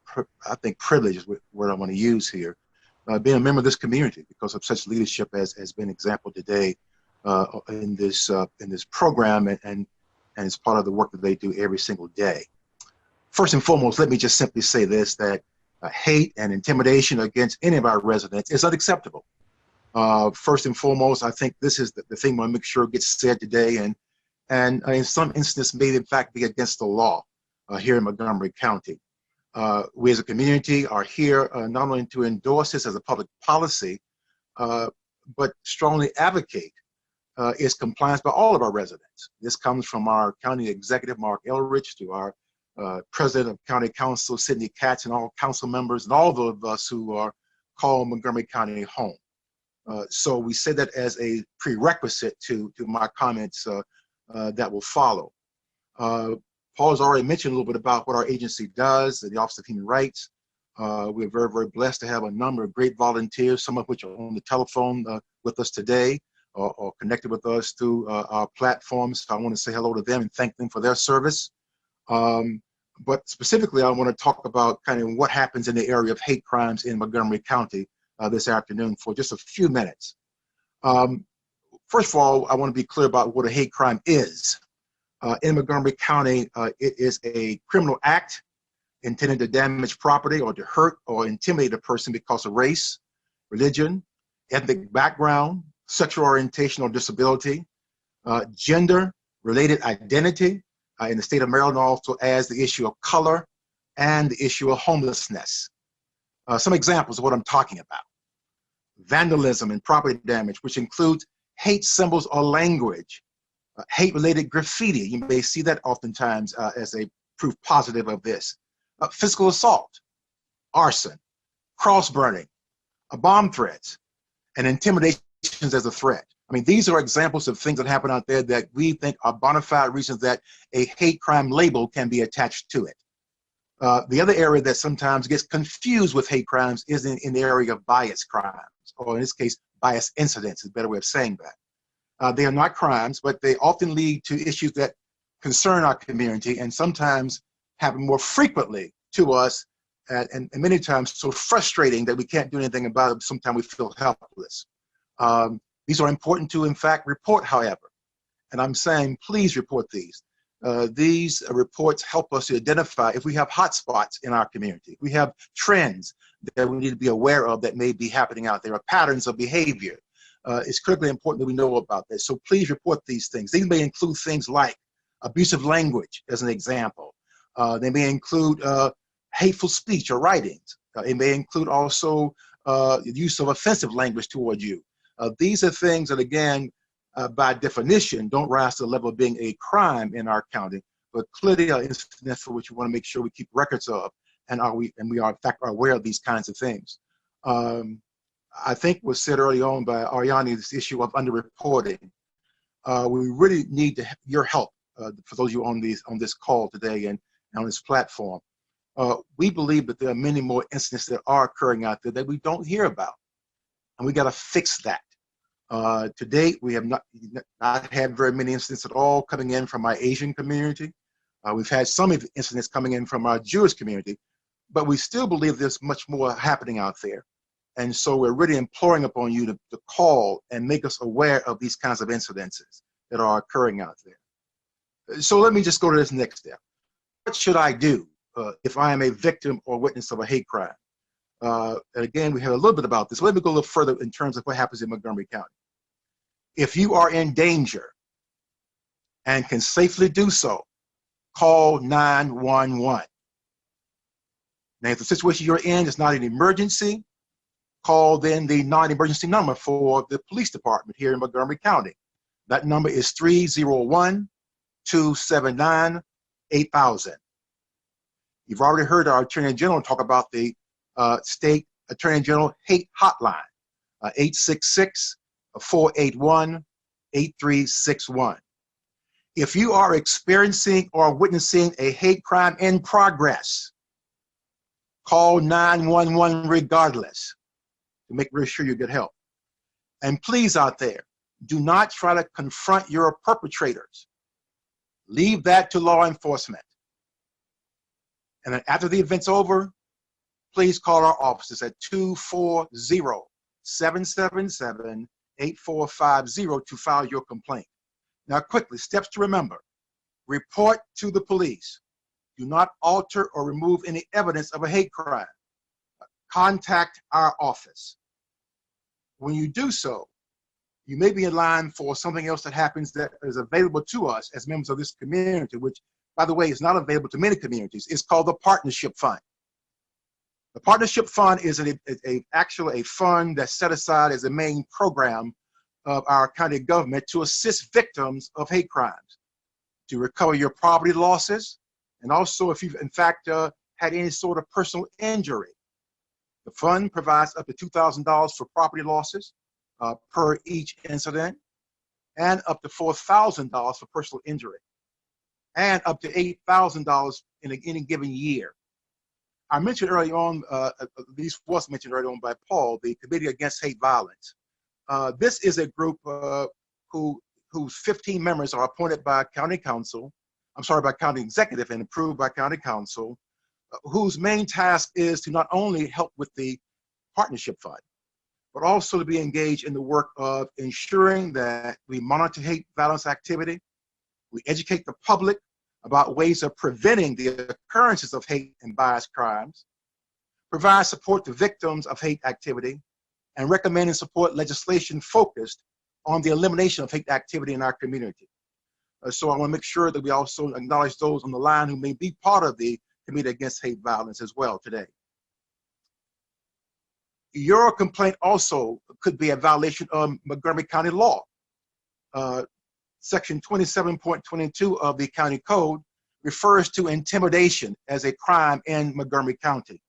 I think, privilege is what I want to use here. Being a member of this community because of such leadership as has been example today in this program and it's part of the work that they do every single day. First and foremost, let me just simply say this, that hate and intimidation against any of our residents is unacceptable. First and foremost, I think this is the thing I want to make sure gets said today, and in some instances may in fact be against the law here in Montgomery County. We as a community are here not only to endorse this as a public policy, but strongly advocate its compliance by all of our residents. This comes from our county executive, Mark Elrich, to our president of county council, Sidney Katz, and all council members, and all of us who are called Montgomery County home. So we say that as a prerequisite to my comments that will follow. Paul has already mentioned a little bit about what our agency does, the Office of Human Rights. We're very, very blessed to have a number of great volunteers, some of which are on the telephone with us today or connected with us through our platforms. So I want to say hello to them and thank them for their service. But specifically, I want to talk about kind of what happens in the area of hate crimes in Montgomery County this afternoon for just a few minutes. First of all, I want to be clear about what a hate crime is. In Montgomery County, it is a criminal act intended to damage property or to hurt or intimidate a person because of race, religion, ethnic background, sexual orientation or disability, gender-related identity. In the state of Maryland also as the issue of color and the issue of homelessness. Some examples of what I'm talking about. Vandalism and property damage, which includes hate symbols or language, hate-related graffiti. You may see that oftentimes as a proof positive of this. Physical assault, arson, cross-burning, bomb threats, and intimidations as a threat. I mean, these are examples of things that happen out there that we think are bona fide reasons that a hate crime label can be attached to it. The other area that sometimes gets confused with hate crimes is in the area of bias crimes, or in this case, bias incidents is a better way of saying that. They are not crimes, but they often lead to issues that concern our community and sometimes happen more frequently to us and many times so frustrating that we can't do anything about it. Sometimes we feel helpless. These are important to, in fact, report, however. And I'm saying, please report these. These reports help us to identify if we have hotspots in our community. We have trends that we need to be aware of that may be happening out there, or patterns of behavior. It's critically important that we know about this. So please report these things. These may include things like abusive language, as an example. They may include hateful speech or writings. It may include also the use of offensive language toward you. These are things that, again, by definition, don't rise to the level of being a crime in our county, but clearly are incidents for which we want to make sure we keep records of, and we are in fact aware of these kinds of things. I think was said early on by Ariane, this issue of underreporting. We really need your help for those of you on this call today and on this platform. We believe that there are many more incidents that are occurring out there that we don't hear about, and we got to fix that. To date, we have not had very many incidents at all coming in from our Asian community. We've had some incidents coming in from our Jewish community, but we still believe there's much more happening out there. And so we're really imploring upon you to call and make us aware of these kinds of incidences that are occurring out there. So let me just go to this next step. What should I do if I am a victim or witness of a hate crime? And again, we heard a little bit about this. Let me go a little further in terms of what happens in Montgomery County. If you are in danger and can safely do so, call 911. Now, if the situation you're in is not an emergency, call then the non-emergency number for the police department here in Montgomery County, That number is 301-279-8000. You've already heard our Attorney General talk about the State Attorney General Hate Hotline, 866-481-8361. If you are experiencing or witnessing a hate crime in progress, call 911 regardless to make very sure you get help. And please out there, do not try to confront your perpetrators. Leave that to law enforcement. And then after the event's over, please call our offices at 240-777-8450 to file your complaint. Now quickly, steps to remember. Report to the police. Do not alter or remove any evidence of a hate crime. Contact our office. When you do so, you may be in line for something else that happens that is available to us as members of this community, which, by the way, is not available to many communities. It's called the Partnership Fund. The Partnership Fund is actually a fund that's set aside as a main program of our county government to assist victims of hate crimes, to recover your property losses, and also if you've in fact had any sort of personal injury. The fund provides up to $2,000 for property losses per each incident, and up to $4,000 for personal injury, and up to $8,000 in any given year. I mentioned early on, at least was mentioned early on by Paul, the Committee Against Hate Violence. This is a group whose 15 members are appointed by county council, by county executive and approved by county council, whose main task is to not only help with the partnership fund, but also to be engaged in the work of ensuring that we monitor hate violence activity, we educate the public about ways of preventing the occurrences of hate and bias crimes, provide support to victims of hate activity, and recommend and support legislation focused on the elimination of hate activity in our community. So I want to make sure that we also acknowledge those on the line who may be part of the Committee Against Hate Violence as well today. Your complaint also could be a violation of Montgomery County law. Section 27.22 of the county code refers to intimidation as a crime in Montgomery County.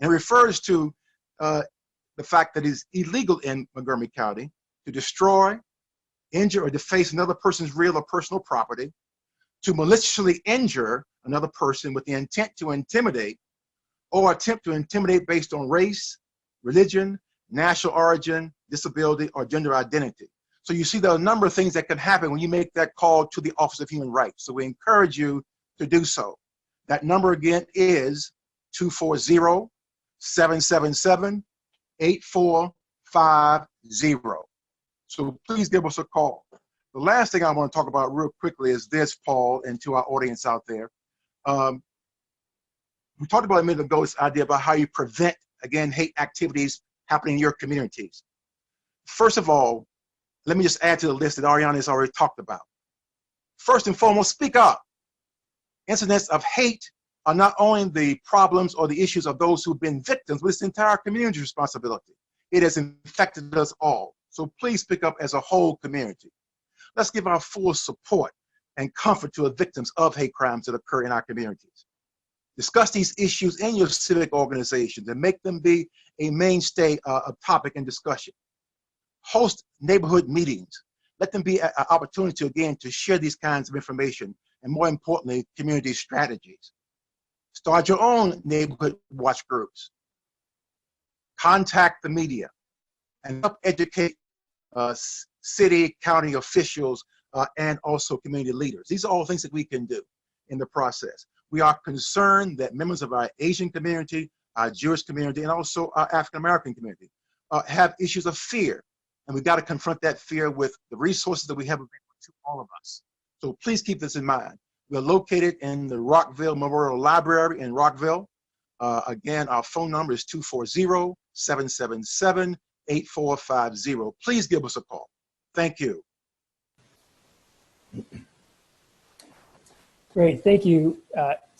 And it refers to the fact that it is illegal in Montgomery County to destroy, injure, or deface another person's real or personal property, to maliciously injure another person with the intent to intimidate, or attempt to intimidate based on race, religion, national origin, disability, or gender identity. So you see there are a number of things that can happen when you make that call to the Office of Human Rights. So we encourage you to do so. That number again is 240-777-8450. So please give us a call. The last thing I want to talk about real quickly is this, Paul, and to our audience out there. We talked about a minute ago this idea about how you prevent, again, hate activities happening in your communities. First of all, let me just add to the list that Ariana has already talked about. First and foremost, speak up. Incidents of hate are not only the problems or the issues of those who've been victims, but it's the entire community's responsibility. It has infected us all. So please speak up as a whole community. Let's give our full support and comfort to the victims of hate crimes that occur in our communities. Discuss these issues in your civic organizations and make them be a mainstay of topic and discussion. Host neighborhood meetings. Let them be an opportunity, again, to share these kinds of information and, more importantly, community strategies. Start your own neighborhood watch groups. Contact the media and help educate city, county officials, and also community leaders. These are all things that we can do in the process. We are concerned that members of our Asian community, our Jewish community, and also our African American community have issues of fear. And we've got to confront that fear with the resources that we have available to all of us. So please keep this in mind. We're located in the Rockville Memorial Library in Rockville. Again, our phone number is 240-777-8450. Please give us a call. Thank you. Great. Thank you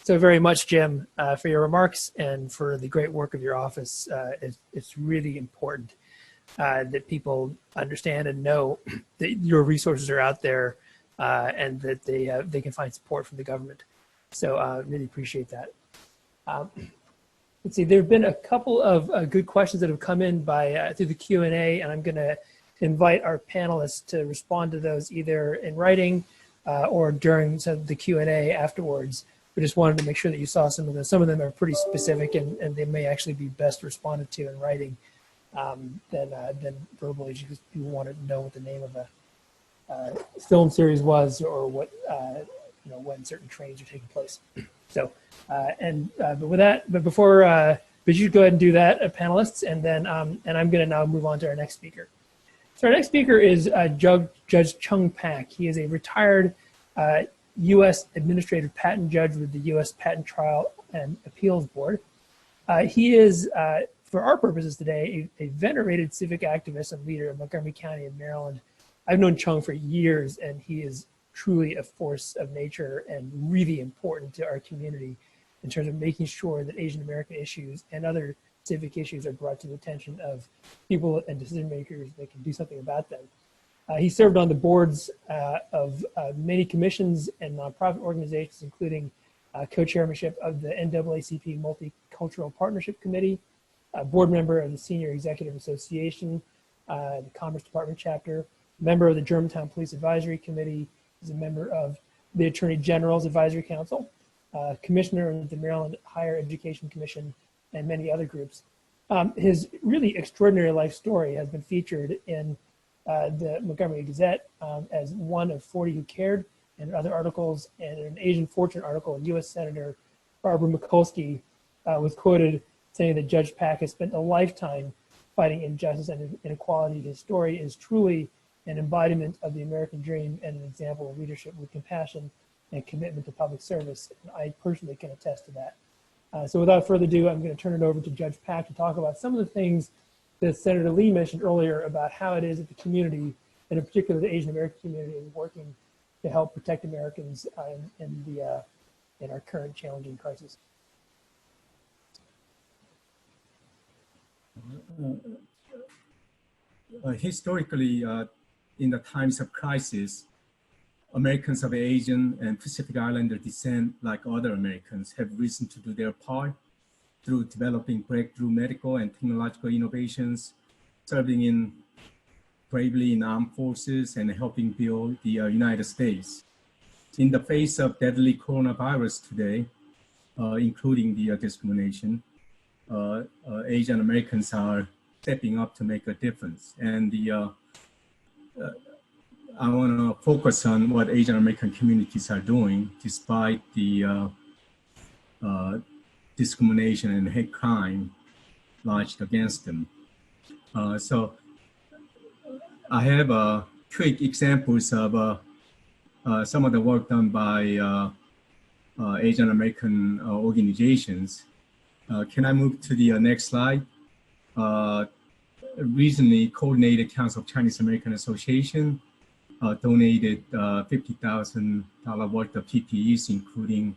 so very much, Jim, for your remarks and for the great work of your office. It's really important. that people understand and know that your resources are out there and that they can find support from the government. So really appreciate that. Let's see, there have been a couple of good questions that have come in by through the Q&A, and I'm going to invite our panelists to respond to those either in writing or during the Q&A afterwards. We just wanted to make sure that you saw some of them. Some of them are pretty specific, and they may actually be best responded to in writing than verbally, because people wanted to know what the name of a film series was, or what when certain trainings are taking place. So, but with that, but before, but you go ahead and do that, panelists, and then and I'm going to now move on to our next speaker. So our next speaker is Judge Chung Pak. He is a retired U.S. Administrative Patent Judge with the U.S. Patent Trial and Appeals Board. He is, for our purposes today, a venerated civic activist and leader in Montgomery County in Maryland. I've known Chung for years, and he is truly a force of nature and really important to our community in terms of making sure that Asian American issues and other civic issues are brought to the attention of people and decision makers that can do something about them. He served on the boards of many commissions and nonprofit organizations, including co-chairmanship of the NAACP Multicultural Partnership Committee, a board member of the Senior Executive Association, the Commerce Department chapter, member of the Germantown Police Advisory Committee. He's a member of the Attorney General's Advisory Council, commissioner of the Maryland Higher Education Commission, and many other groups. His really extraordinary life story has been featured in the Montgomery Gazette as one of 40 who cared, and other articles, and an Asian Fortune article. U.S. Senator Barbara Mikulski was quoted saying that Judge Pak has spent a lifetime fighting injustice and inequality. His story is truly an embodiment of the American dream and an example of leadership with compassion and commitment to public service. And I personally can attest to that. So without further ado, I'm going to turn it over to Judge Pak to talk about some of the things that Senator Lee mentioned earlier about how it is that the community, and in particular the Asian American community, is working to help protect Americans in our current challenging crisis. Historically, in the times of crisis, Americans of Asian and Pacific Islander descent, like other Americans, have risen to do their part through developing breakthrough medical and technological innovations, serving bravely in armed forces, and helping build the United States. In the face of deadly coronavirus today, including the discrimination, Asian Americans are stepping up to make a difference. And I want to focus on what Asian American communities are doing despite the discrimination and hate crime lodged against them. So I have quick examples of some of the work done by Asian American organizations. Can I move to the next slide? Recently, Coordinated Council of Chinese American Association donated $50,000 worth of PPEs, including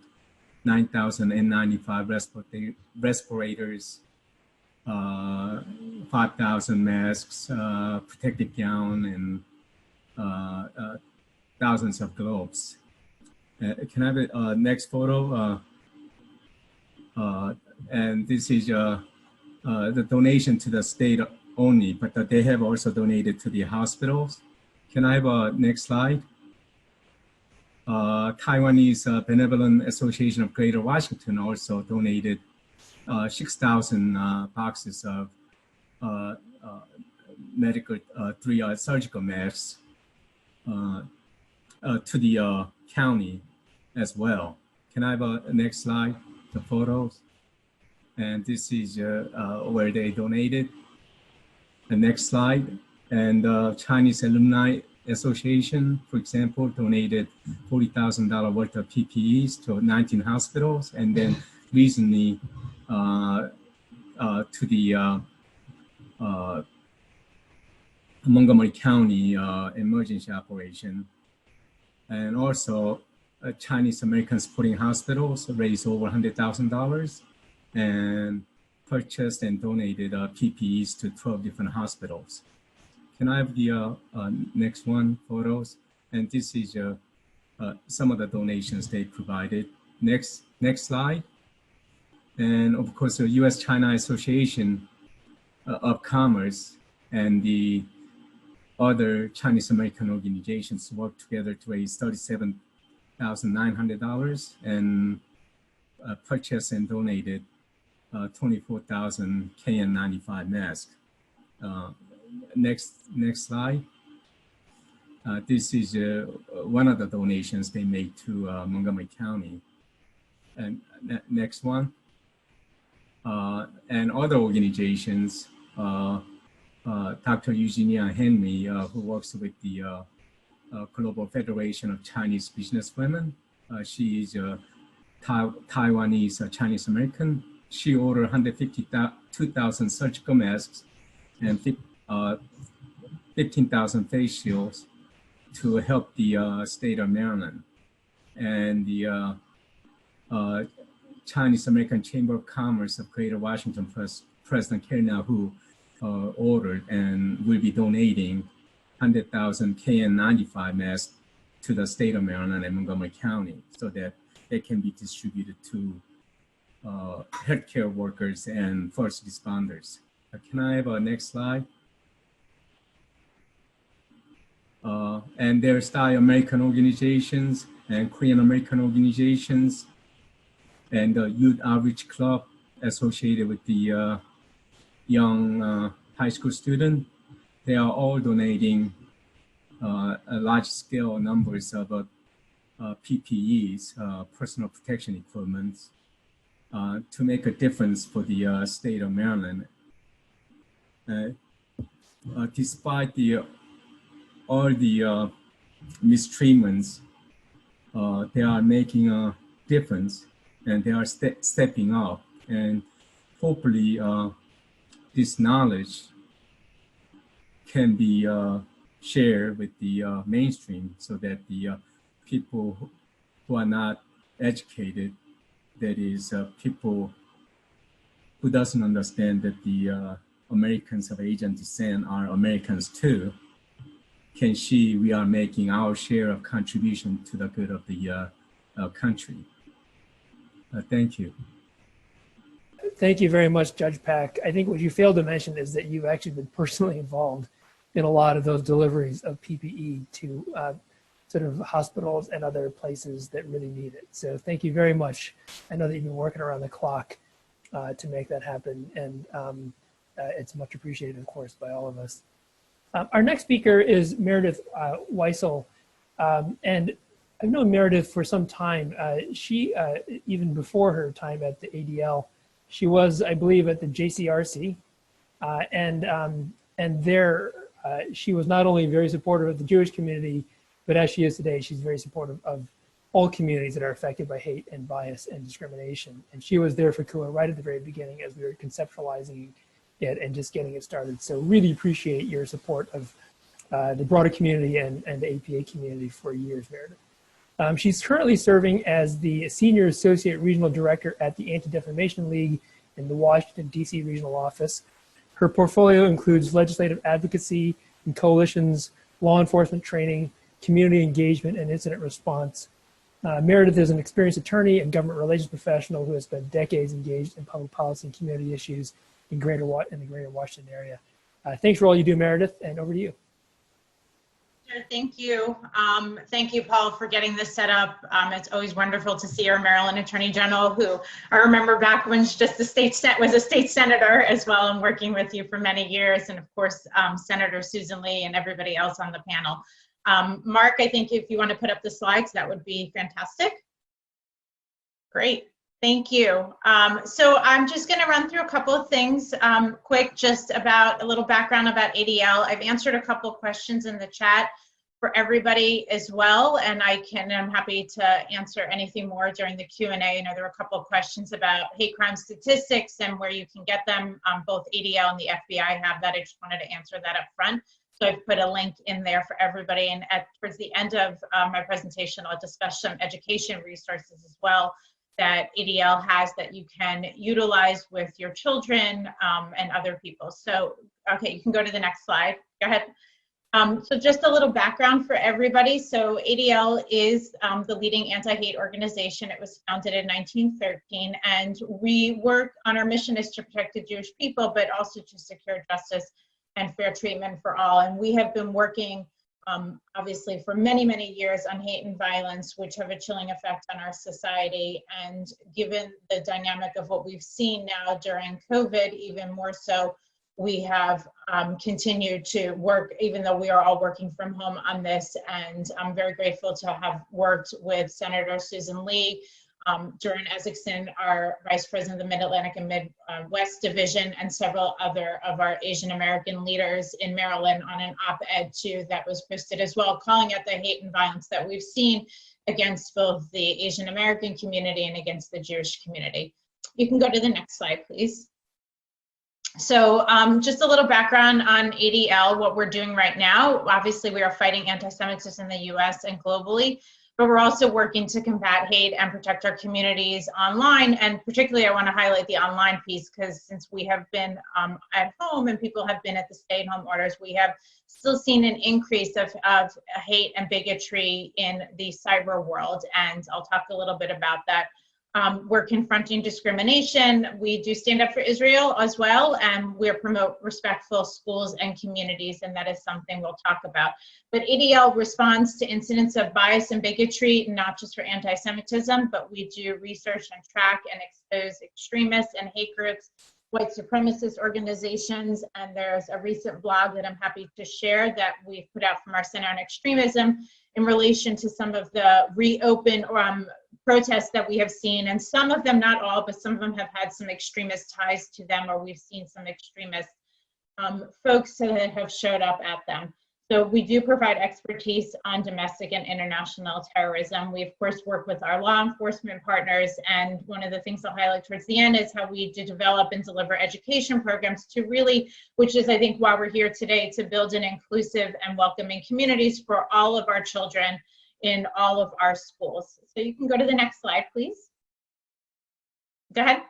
9,000 N95 respirators, 5,000 masks, protective gown, and thousands of gloves. Can I have a next photo? And this is the donation to the state only, but they have also donated to the hospitals. Can I have a next slide? Taiwanese Benevolent Association of Greater Washington also donated 6,000 boxes of medical surgical masks to the county as well. Can I have a next slide? The photos. And this is where they donated. The next slide. And Chinese Alumni Association, for example, donated $40,000 worth of PPEs to 19 hospitals, and then recently to the Montgomery County emergency operation. And also Chinese American Supporting Hospitals raised over $100,000, and purchased and donated PPEs to 12 different hospitals. Can I have the next one, photos? And this is some of the donations they provided. Next slide. And of course, the U.S.-China Association of Commerce and the other Chinese American organizations worked together to raise $37,900 and purchased and donated 24,000 KN95 masks. Next slide. This is one of the donations they made to Montgomery County. And next one. And other organizations, Dr. Eugenia Henry, who works with the Global Federation of Chinese Businesswomen. She is a Taiwanese Chinese American. She ordered 152,000 surgical masks and 15,000 face shields to help the state of Maryland. And the Chinese American Chamber of Commerce of Greater Washington, President Kerna, who ordered and will be donating 100,000 KN95 masks to the state of Maryland and Montgomery County so that they can be distributed to healthcare workers and first responders. Can I have a next slide? And there's Thai American organizations and Korean American organizations and the Youth Outreach Club associated with the young high school student. They are all donating a large scale numbers of PPEs, personal protection equipment, to make a difference for the state of Maryland. Despite all the mistreatments, they are making a difference and they are stepping up. And hopefully this knowledge can be shared with the mainstream so that the people who are not educated, that is people who doesn't understand that the Americans of Asian descent are Americans too, can see we are making our share of contribution to the good of the country. Thank you. Thank you very much, Judge Pack. I think what you failed to mention is that you've actually been personally involved in a lot of those deliveries of PPE to sort of hospitals and other places that really need it. So thank you very much. I know that you've been working around the clock to make that happen, and it's much appreciated, of course, by all of us. Our next speaker is Meredith Weissel, and I've known Meredith for some time. She, even before her time at the ADL, she was, I believe, at the JCRC, and there she was not only very supportive of the Jewish community, but as she is today, she's very supportive of all communities that are affected by hate and bias and discrimination. And she was there for CUAH right at the very beginning as we were conceptualizing it and just getting it started. So really appreciate your support of the broader community and the APA community for years, Meredith. She's currently serving as the Senior Associate Regional Director at the Anti-Defamation League in the Washington, D.C. regional office. Her portfolio includes legislative advocacy and coalitions, law enforcement training, community engagement, and incident response. Meredith is an experienced attorney and government relations professional who has spent decades engaged in public policy and community issues in the greater Washington area. Thanks for all you do, Meredith, and over to you. Sure, thank you. Thank you, Paul, for getting this set up. It's always wonderful to see our Maryland Attorney General, who I remember back when just was a state senator as well, and working with you for many years, and of course, Senator Susan Lee and everybody else on the panel. Mark, I think if you want to put up the slides, that would be fantastic. Great. Thank you. So I'm just going to run through a couple of things quick, just about a little background about ADL. I've answered a couple of questions in the chat for everybody as well, and I'm happy to answer anything more during the Q&A. I know there were a couple of questions about hate crime statistics and where you can get them. Both ADL and the FBI have that. I just wanted to answer that up front. So I've put a link in there for everybody, and towards the end of my presentation, I'll discuss some education resources as well that ADL has that you can utilize with your children and other people. So, okay, you can go to the next slide. Go ahead. So just a little background for everybody. So ADL is the leading anti-hate organization. It was founded in 1913, and we work on our mission is to protect the Jewish people, but also to secure justice and fair treatment for all. And we have been working obviously for many, many years on hate and violence, which have a chilling effect on our society. And given the dynamic of what we've seen now during COVID, even more so, we have continued to work, even though we are all working from home on this. And I'm very grateful to have worked with Senator Susan Lee, Duran Ezekson, our Vice President of the Mid-Atlantic and Midwest Division, and several other of our Asian American leaders in Maryland on an op-ed too that was posted as well, calling out the hate and violence that we've seen against both the Asian American community and against the Jewish community. You can go to the next slide, please. So just a little background on ADL, what we're doing right now. Obviously, we are fighting anti-Semitism in the US and globally, but we're also working to combat hate and protect our communities online. And particularly, I want to highlight the online piece, because since we have been at home and people have been at the stay-at-home orders, we have still seen an increase of hate and bigotry in the cyber world. And I'll talk a little bit about that. We're confronting discrimination. We do stand up for Israel as well, and we promote respectful schools and communities, and that is something we'll talk about. But ADL responds to incidents of bias and bigotry, not just for anti-Semitism, but we do research and track and expose extremists and hate groups, white supremacist organizations, and there's a recent blog that I'm happy to share that we've put out from our Center on Extremism in relation to some of the reopened protests that we have seen, and some of them, not all, but some of them have had some extremist ties to them, or we've seen some extremist folks that have showed up at them. So we do provide expertise on domestic and international terrorism. We, of course, work with our law enforcement partners, and one of the things I'll highlight towards the end is how we do develop and deliver education programs to really, which is, I think, why we're here today, to build an inclusive and welcoming communities for all of our children in all of our schools. So you can go to the next slide, please. Go ahead.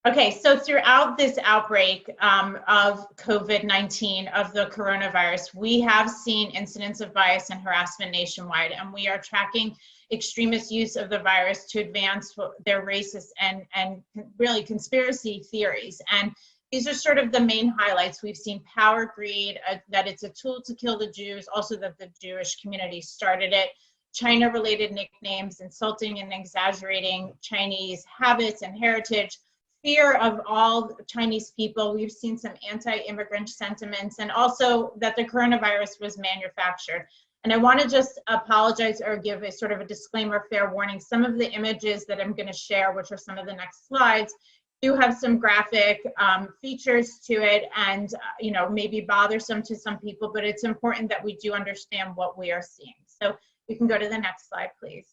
Okay, so throughout this outbreak of COVID-19, of the coronavirus, we have seen incidents of bias and harassment nationwide, and we are tracking extremist use of the virus to advance their racist and really conspiracy theories. And these are sort of the main highlights. We've seen power greed, that it's a tool to kill the Jews, also that the Jewish community started it, China-related nicknames, insulting and exaggerating Chinese habits and heritage, fear of all Chinese people. We've seen some anti-immigrant sentiments, and also that the coronavirus was manufactured. And I want to just apologize or give a sort of a disclaimer, fair warning. Some of the images that I'm going to share, which are some of the next slides, do have some graphic features to it, and maybe bothersome to some people, but it's important that we do understand what we are seeing. So you can go to the next slide, please.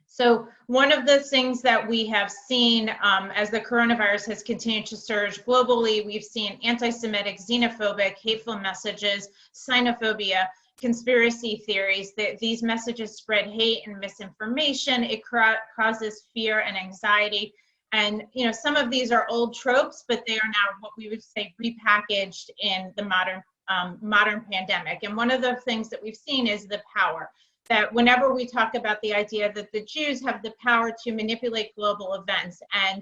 So one of the things that we have seen as the coronavirus has continued to surge globally, we've seen anti-Semitic, xenophobic, hateful messages, xenophobia, conspiracy theories. These messages spread hate and misinformation. It causes fear and anxiety. And some of these are old tropes, but they are now what we would say repackaged in the modern pandemic. And one of the things that we've seen is the power. That whenever we talk about the idea that the Jews have the power to manipulate global events, and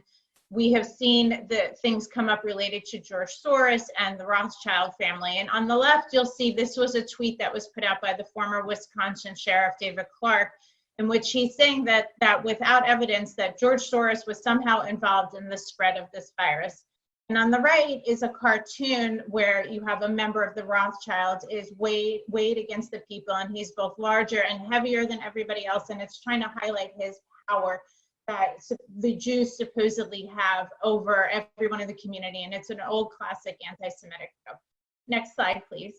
we have seen the things come up related to George Soros and the Rothschild family. And on the left, you'll see this was a tweet that was put out by the former Wisconsin Sheriff David Clark, in which he's saying that without evidence that George Soros was somehow involved in the spread of this virus. And on the right is a cartoon where you have a member of the Rothschilds is weighed against the people, and he's both larger and heavier than everybody else, and it's trying to highlight his power that the Jews supposedly have over everyone in the community, and it's an old classic anti-Semitic trope. Next slide, please.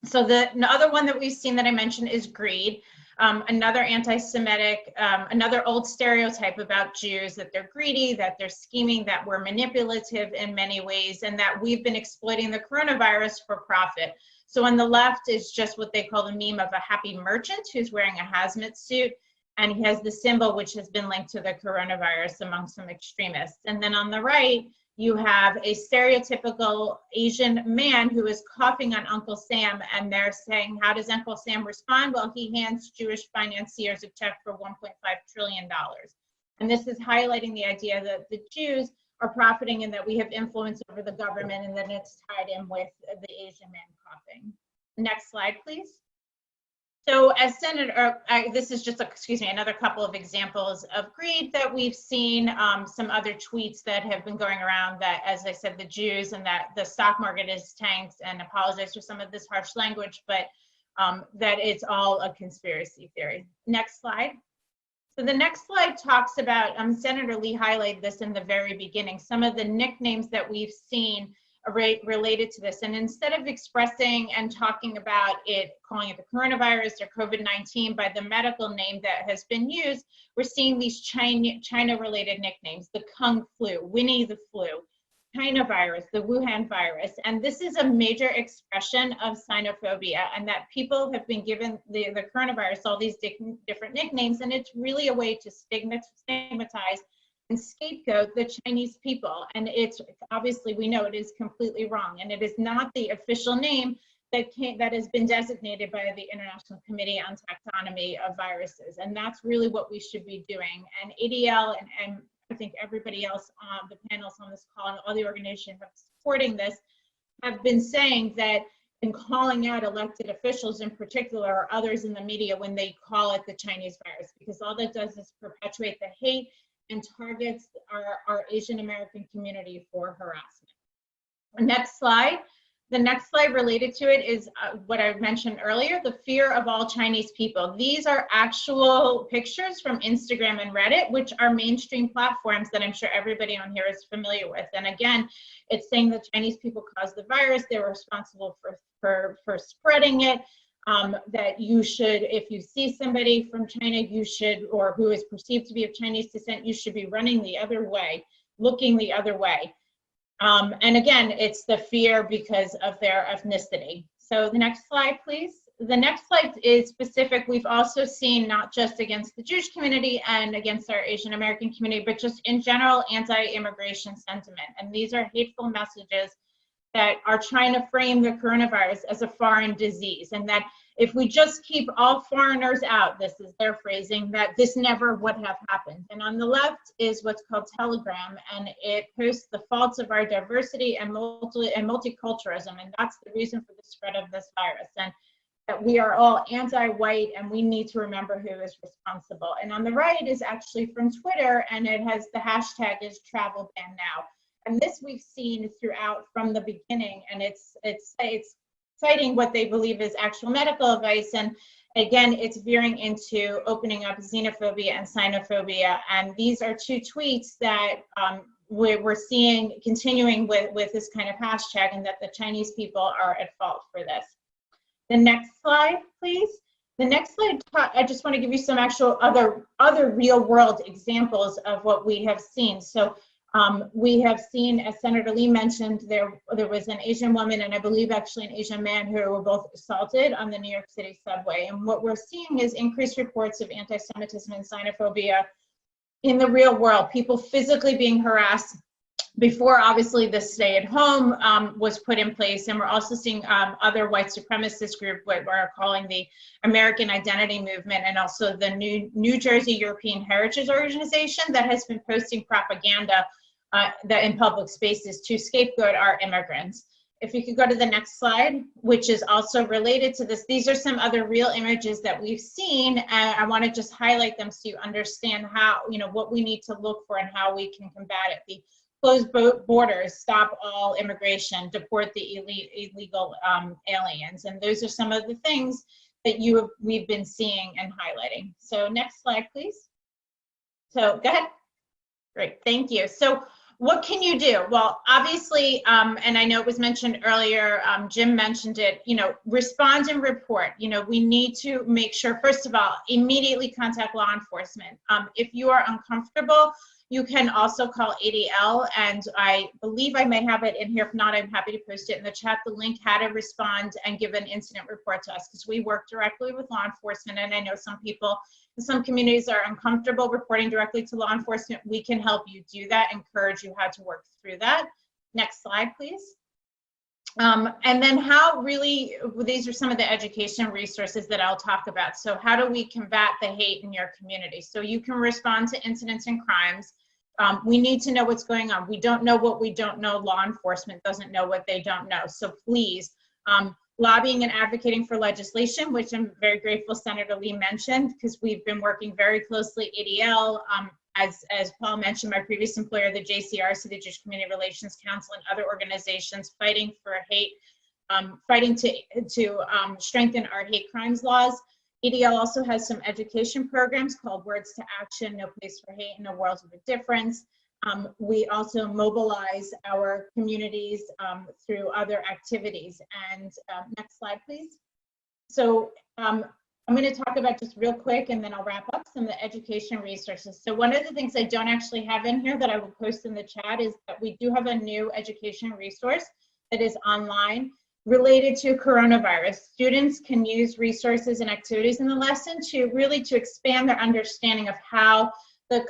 So the other one that we've seen that I mentioned is greed. Another anti-Semitic, another old stereotype about Jews, that they're greedy, that they're scheming, that we're manipulative in many ways, and that we've been exploiting the coronavirus for profit. So on the left is just what they call the meme of a happy merchant who's wearing a hazmat suit. And he has the symbol, which has been linked to the coronavirus among some extremists. And then on the right, you have a stereotypical Asian man who is coughing on Uncle Sam, and they're saying, how does Uncle Sam respond? Well, he hands Jewish financiers a check for $1.5 trillion. And this is highlighting the idea that the Jews are profiting and that we have influence over the government, and then it's tied in with the Asian man coughing. Next slide, please. So as Senator, this is just, another couple of examples of greed that we've seen, some other tweets that have been going around that, as I said, the Jews and that the stock market is tanked, and apologize for some of this harsh language, but that it's all a conspiracy theory. Next slide. So the next slide talks about, Senator Lee highlighted this in the very beginning, some of the nicknames that we've seen related to this. And instead of expressing and talking about it, calling it the coronavirus or COVID-19 by the medical name that has been used, we're seeing these China-related nicknames, the Kung flu, Winnie the flu, China virus, the Wuhan virus. And this is a major expression of xenophobia, and that people have been given the coronavirus all these different nicknames, and it's really a way to stigmatize and scapegoat the Chinese people. And it's obviously, we know it is completely wrong, and it is not the official name that has been designated by the International Committee on Taxonomy of Viruses. And that's really what we should be doing. And ADL and I think everybody else on the panels on this call and all the organizations supporting this have been saying that in calling out elected officials in particular, or others in the media, when they call it the Chinese virus, because all that does is perpetuate the hate and targets our Asian American community for harassment. Next slide. The next slide related to it is what I mentioned earlier, the fear of all Chinese people. These are actual pictures from Instagram and Reddit, which are mainstream platforms that I'm sure everybody on here is familiar with. And again, it's saying that Chinese people caused the virus, they're responsible for spreading it. That you should, if you see somebody from China, you should, or who is perceived to be of Chinese descent, you should be running the other way, looking the other way. And again, it's the fear because of their ethnicity. So the next slide, please. The next slide is specific. We've also seen not just against the Jewish community and against our Asian American community, but just in general anti-immigration sentiment. And these are hateful messages that are trying to frame the coronavirus as a foreign disease, and that if we just keep all foreigners out, this is their phrasing, that this never would have happened. And on the left is what's called Telegram, and it posts the faults of our diversity and multiculturalism, and that's the reason for the spread of this virus, and that we are all anti-white, and we need to remember who is responsible. And on the right is actually from Twitter, and it has the hashtag is travel ban now. And this we've seen throughout from the beginning, and it's citing what they believe is actual medical advice. And again, it's veering into opening up xenophobia and xenophobia. And these are two tweets that we're seeing continuing with this kind of hashtag, and that the Chinese people are at fault for this. The next slide, please. The next slide, I just want to give you some actual other real world examples of what we have seen. So we have seen, as Senator Lee mentioned, there was an Asian woman and I believe actually an Asian man who were both assaulted on the New York City subway. And what we're seeing is increased reports of anti-Semitism and xenophobia in the real world, people physically being harassed before obviously the stay at home was put in place. And we're also seeing other white supremacist group, what we're calling the American Identity Movement, and also the New Jersey European Heritage Organization that has been posting propaganda that in public spaces to scapegoat our immigrants. If you could go to the next slide, which is also related to this, these are some other real images that we've seen, and I want to just highlight them so you understand how, what we need to look for and how we can combat it. The close borders, stop all immigration, deport the illegal aliens, and those are some of the things that we've been seeing and highlighting. So next slide, please. So go ahead. Great, thank you. So what can you do? Well, obviously, and I know it was mentioned earlier, Jim mentioned it, respond and report. We need to make sure, first of all, immediately contact law enforcement. If you are uncomfortable, You can also call ADL, and I believe I may have it in here. If not, I'm happy to post it in the chat, the link how to respond and give an incident report to us, because we work directly with law enforcement, and I know some people in some communities are uncomfortable reporting directly to law enforcement. We can help you do that, encourage you how to work through that. Next slide, please. And then how really, these are some of the education resources that I'll talk about. So how do we combat the hate in your community? So you can respond to incidents and crimes. We need to know what's going on. We don't know what we don't know. Law enforcement doesn't know what they don't know. So please, lobbying and advocating for legislation, which I'm very grateful Senator Lee mentioned, because we've been working very closely, ADL, as Paul mentioned, my previous employer, the JCRC, the Jewish Community Relations Council, and other organizations fighting for hate, fighting to strengthen our hate crimes laws. ADL also has some education programs called Words to Action, No Place for Hate in a World of a Difference. We also mobilize our communities through other activities. And next slide, please. So I'm going to talk about just real quick, and then I'll wrap up some of the education resources. So one of the things I don't actually have in here that I will post in the chat is that we do have a new education resource that is online related to coronavirus. Students can use resources and activities in the lesson to really to expand their understanding of how the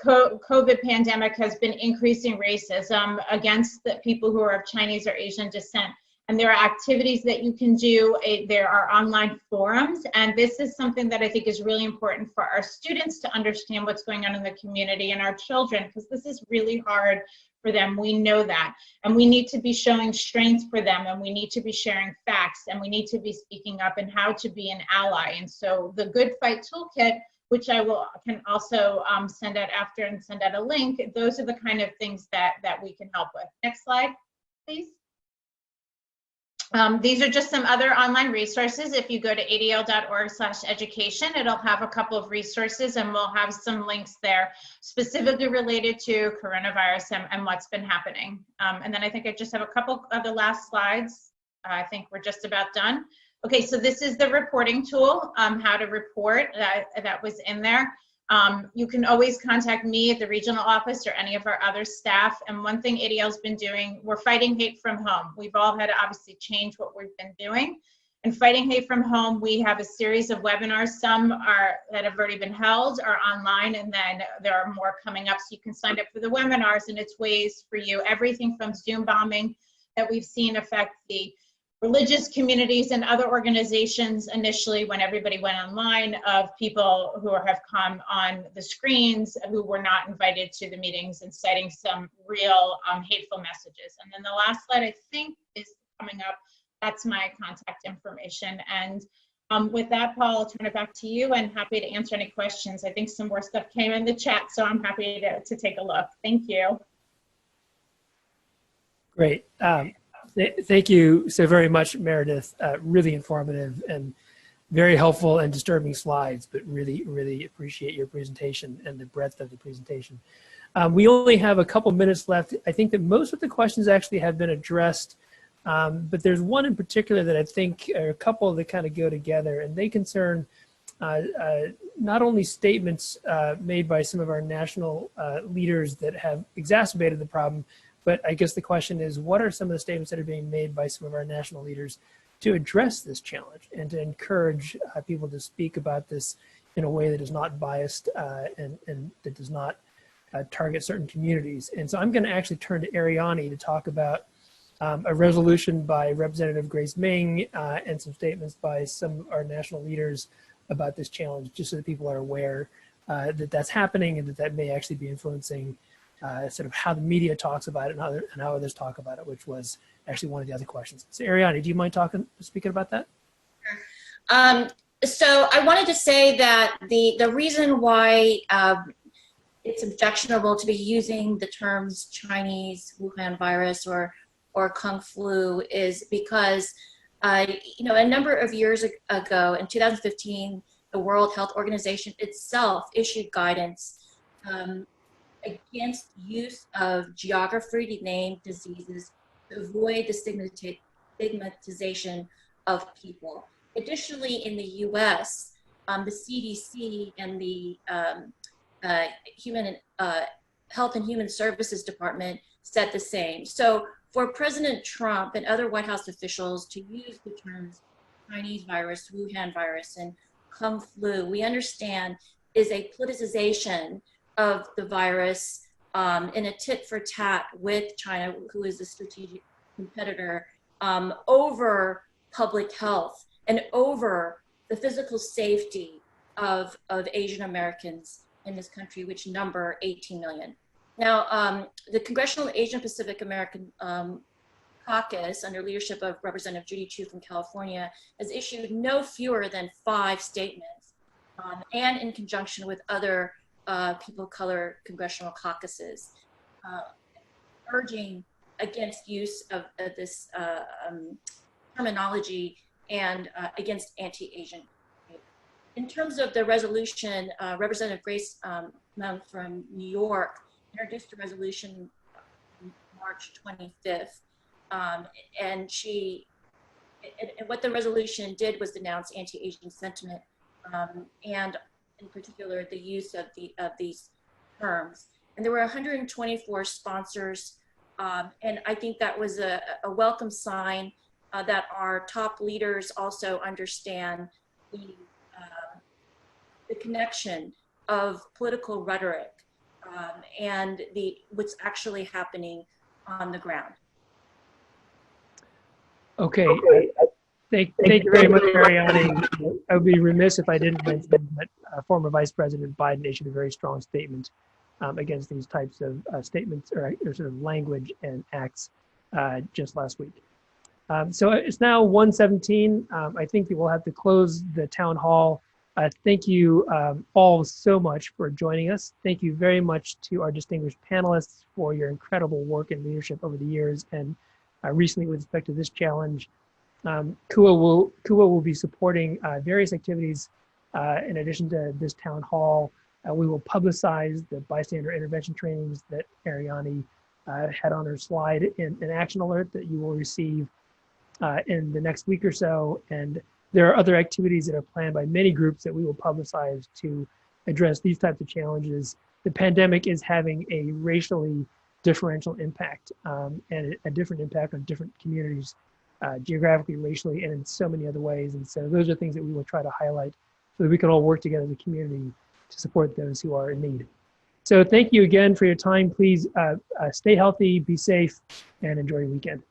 COVID pandemic has been increasing racism against the people who are of Chinese or Asian descent. And there are activities that you can do. There are online forums, and this is something that I think is really important for our students to understand what's going on in the community, and our children, because this is really hard for them. We know that, and we need to be showing strength for them, and we need to be sharing facts, and we need to be speaking up and how to be an ally. And so the Good Fight Toolkit, which I can also send out after and send out a link, those are the kind of things that we can help with. Next slide, please. These are just some other online resources. If you go to adl.org/education, it'll have a couple of resources, and we'll have some links there specifically related to coronavirus and what's been happening. And then I think I just have a couple of the last slides. I think we're just about done. Okay, so this is the reporting tool, how to report, that was in there. You can always contact me at the regional office or any of our other staff. And one thing ADL's been doing, we're fighting hate from home. We've all had to obviously change what we've been doing. And fighting hate from home, we have a series of webinars. Some that have already been held are online, and then there are more coming up. So you can sign up for the webinars, and it's ways for you, everything from Zoom bombing that we've seen affect the religious communities and other organizations initially when everybody went online, of people who have come on the screens who were not invited to the meetings and citing some real hateful messages. And then the last slide I think is coming up. That's my contact information. And with that, Paul, I'll turn it back to you, and happy to answer any questions. I think some more stuff came in the chat, so I'm happy to take a look. Thank you. Great. Thank you so very much, Meredith. Really informative and very helpful and disturbing slides, but really, really appreciate your presentation and the breadth of the presentation. We only have a couple minutes left. I think that most of the questions actually have been addressed, but there's one in particular that I think are a couple that kind of go together, and they concern not only statements made by some of our national leaders that have exacerbated the problem, but I guess the question is, what are some of the statements that are being made by some of our national leaders to address this challenge and to encourage people to speak about this in a way that is not biased and that does not target certain communities? And so I'm going to actually turn to Ariane to talk about a resolution by Representative Grace Ming and some statements by some of our national leaders about this challenge, just so that people are aware that that's happening and that may actually be influencing sort of how the media talks about it and how others talk about it, which was actually one of the other questions. So Ariane, do you mind speaking about that? So I wanted to say that the reason why it's objectionable to be using the terms Chinese Wuhan virus or Kung flu is because, you know, a number of years ago, in 2015, the World Health Organization itself issued guidance against use of geographically named diseases to avoid the stigmatization of people. Additionally, in the US, the CDC and the Human Health and Human Services Department said the same. So for President Trump and other White House officials to use the terms Chinese virus, Wuhan virus, and Kung flu, we understand is a politicization of the virus in a tit for tat with China, who is a strategic competitor, over public health and over the physical safety of Asian Americans in this country, which number 18 million. Now, the Congressional Asian Pacific American Caucus, under leadership of Representative Judy Chu from California, has issued no fewer than 5 statements, and in conjunction with other people of color congressional caucuses, urging against use of this terminology and against anti-Asian. In terms of the resolution, Representative Grace Meng from New York introduced a resolution March 25th, and what the resolution did was denounce anti-Asian sentiment, and in particular the use of these terms. And there were 124 sponsors, and I think that was a welcome sign that our top leaders also understand the connection of political rhetoric and what's actually happening on the ground. Okay. Thank you very much, Ariane. I would be remiss if I didn't mention that former Vice President Biden issued a very strong statement against these types of statements or sort of language and acts just last week. So it's now 1:17. I think that we'll have to close the town hall. Thank you all so much for joining us. Thank you very much to our distinguished panelists for your incredible work and leadership over the years and recently with respect to this challenge. CUAH will be supporting various activities in addition to this town hall. We will publicize the bystander intervention trainings that Ariane had on her slide in an action alert that you will receive in the next week or so. And there are other activities that are planned by many groups that we will publicize to address these types of challenges. The pandemic is having a racially differential impact and a different impact on different communities, geographically, racially, and in so many other ways. And so those are things that we will try to highlight so that we can all work together as a community to support those who are in need. So thank you again for your time. Please stay healthy, be safe, and enjoy your weekend.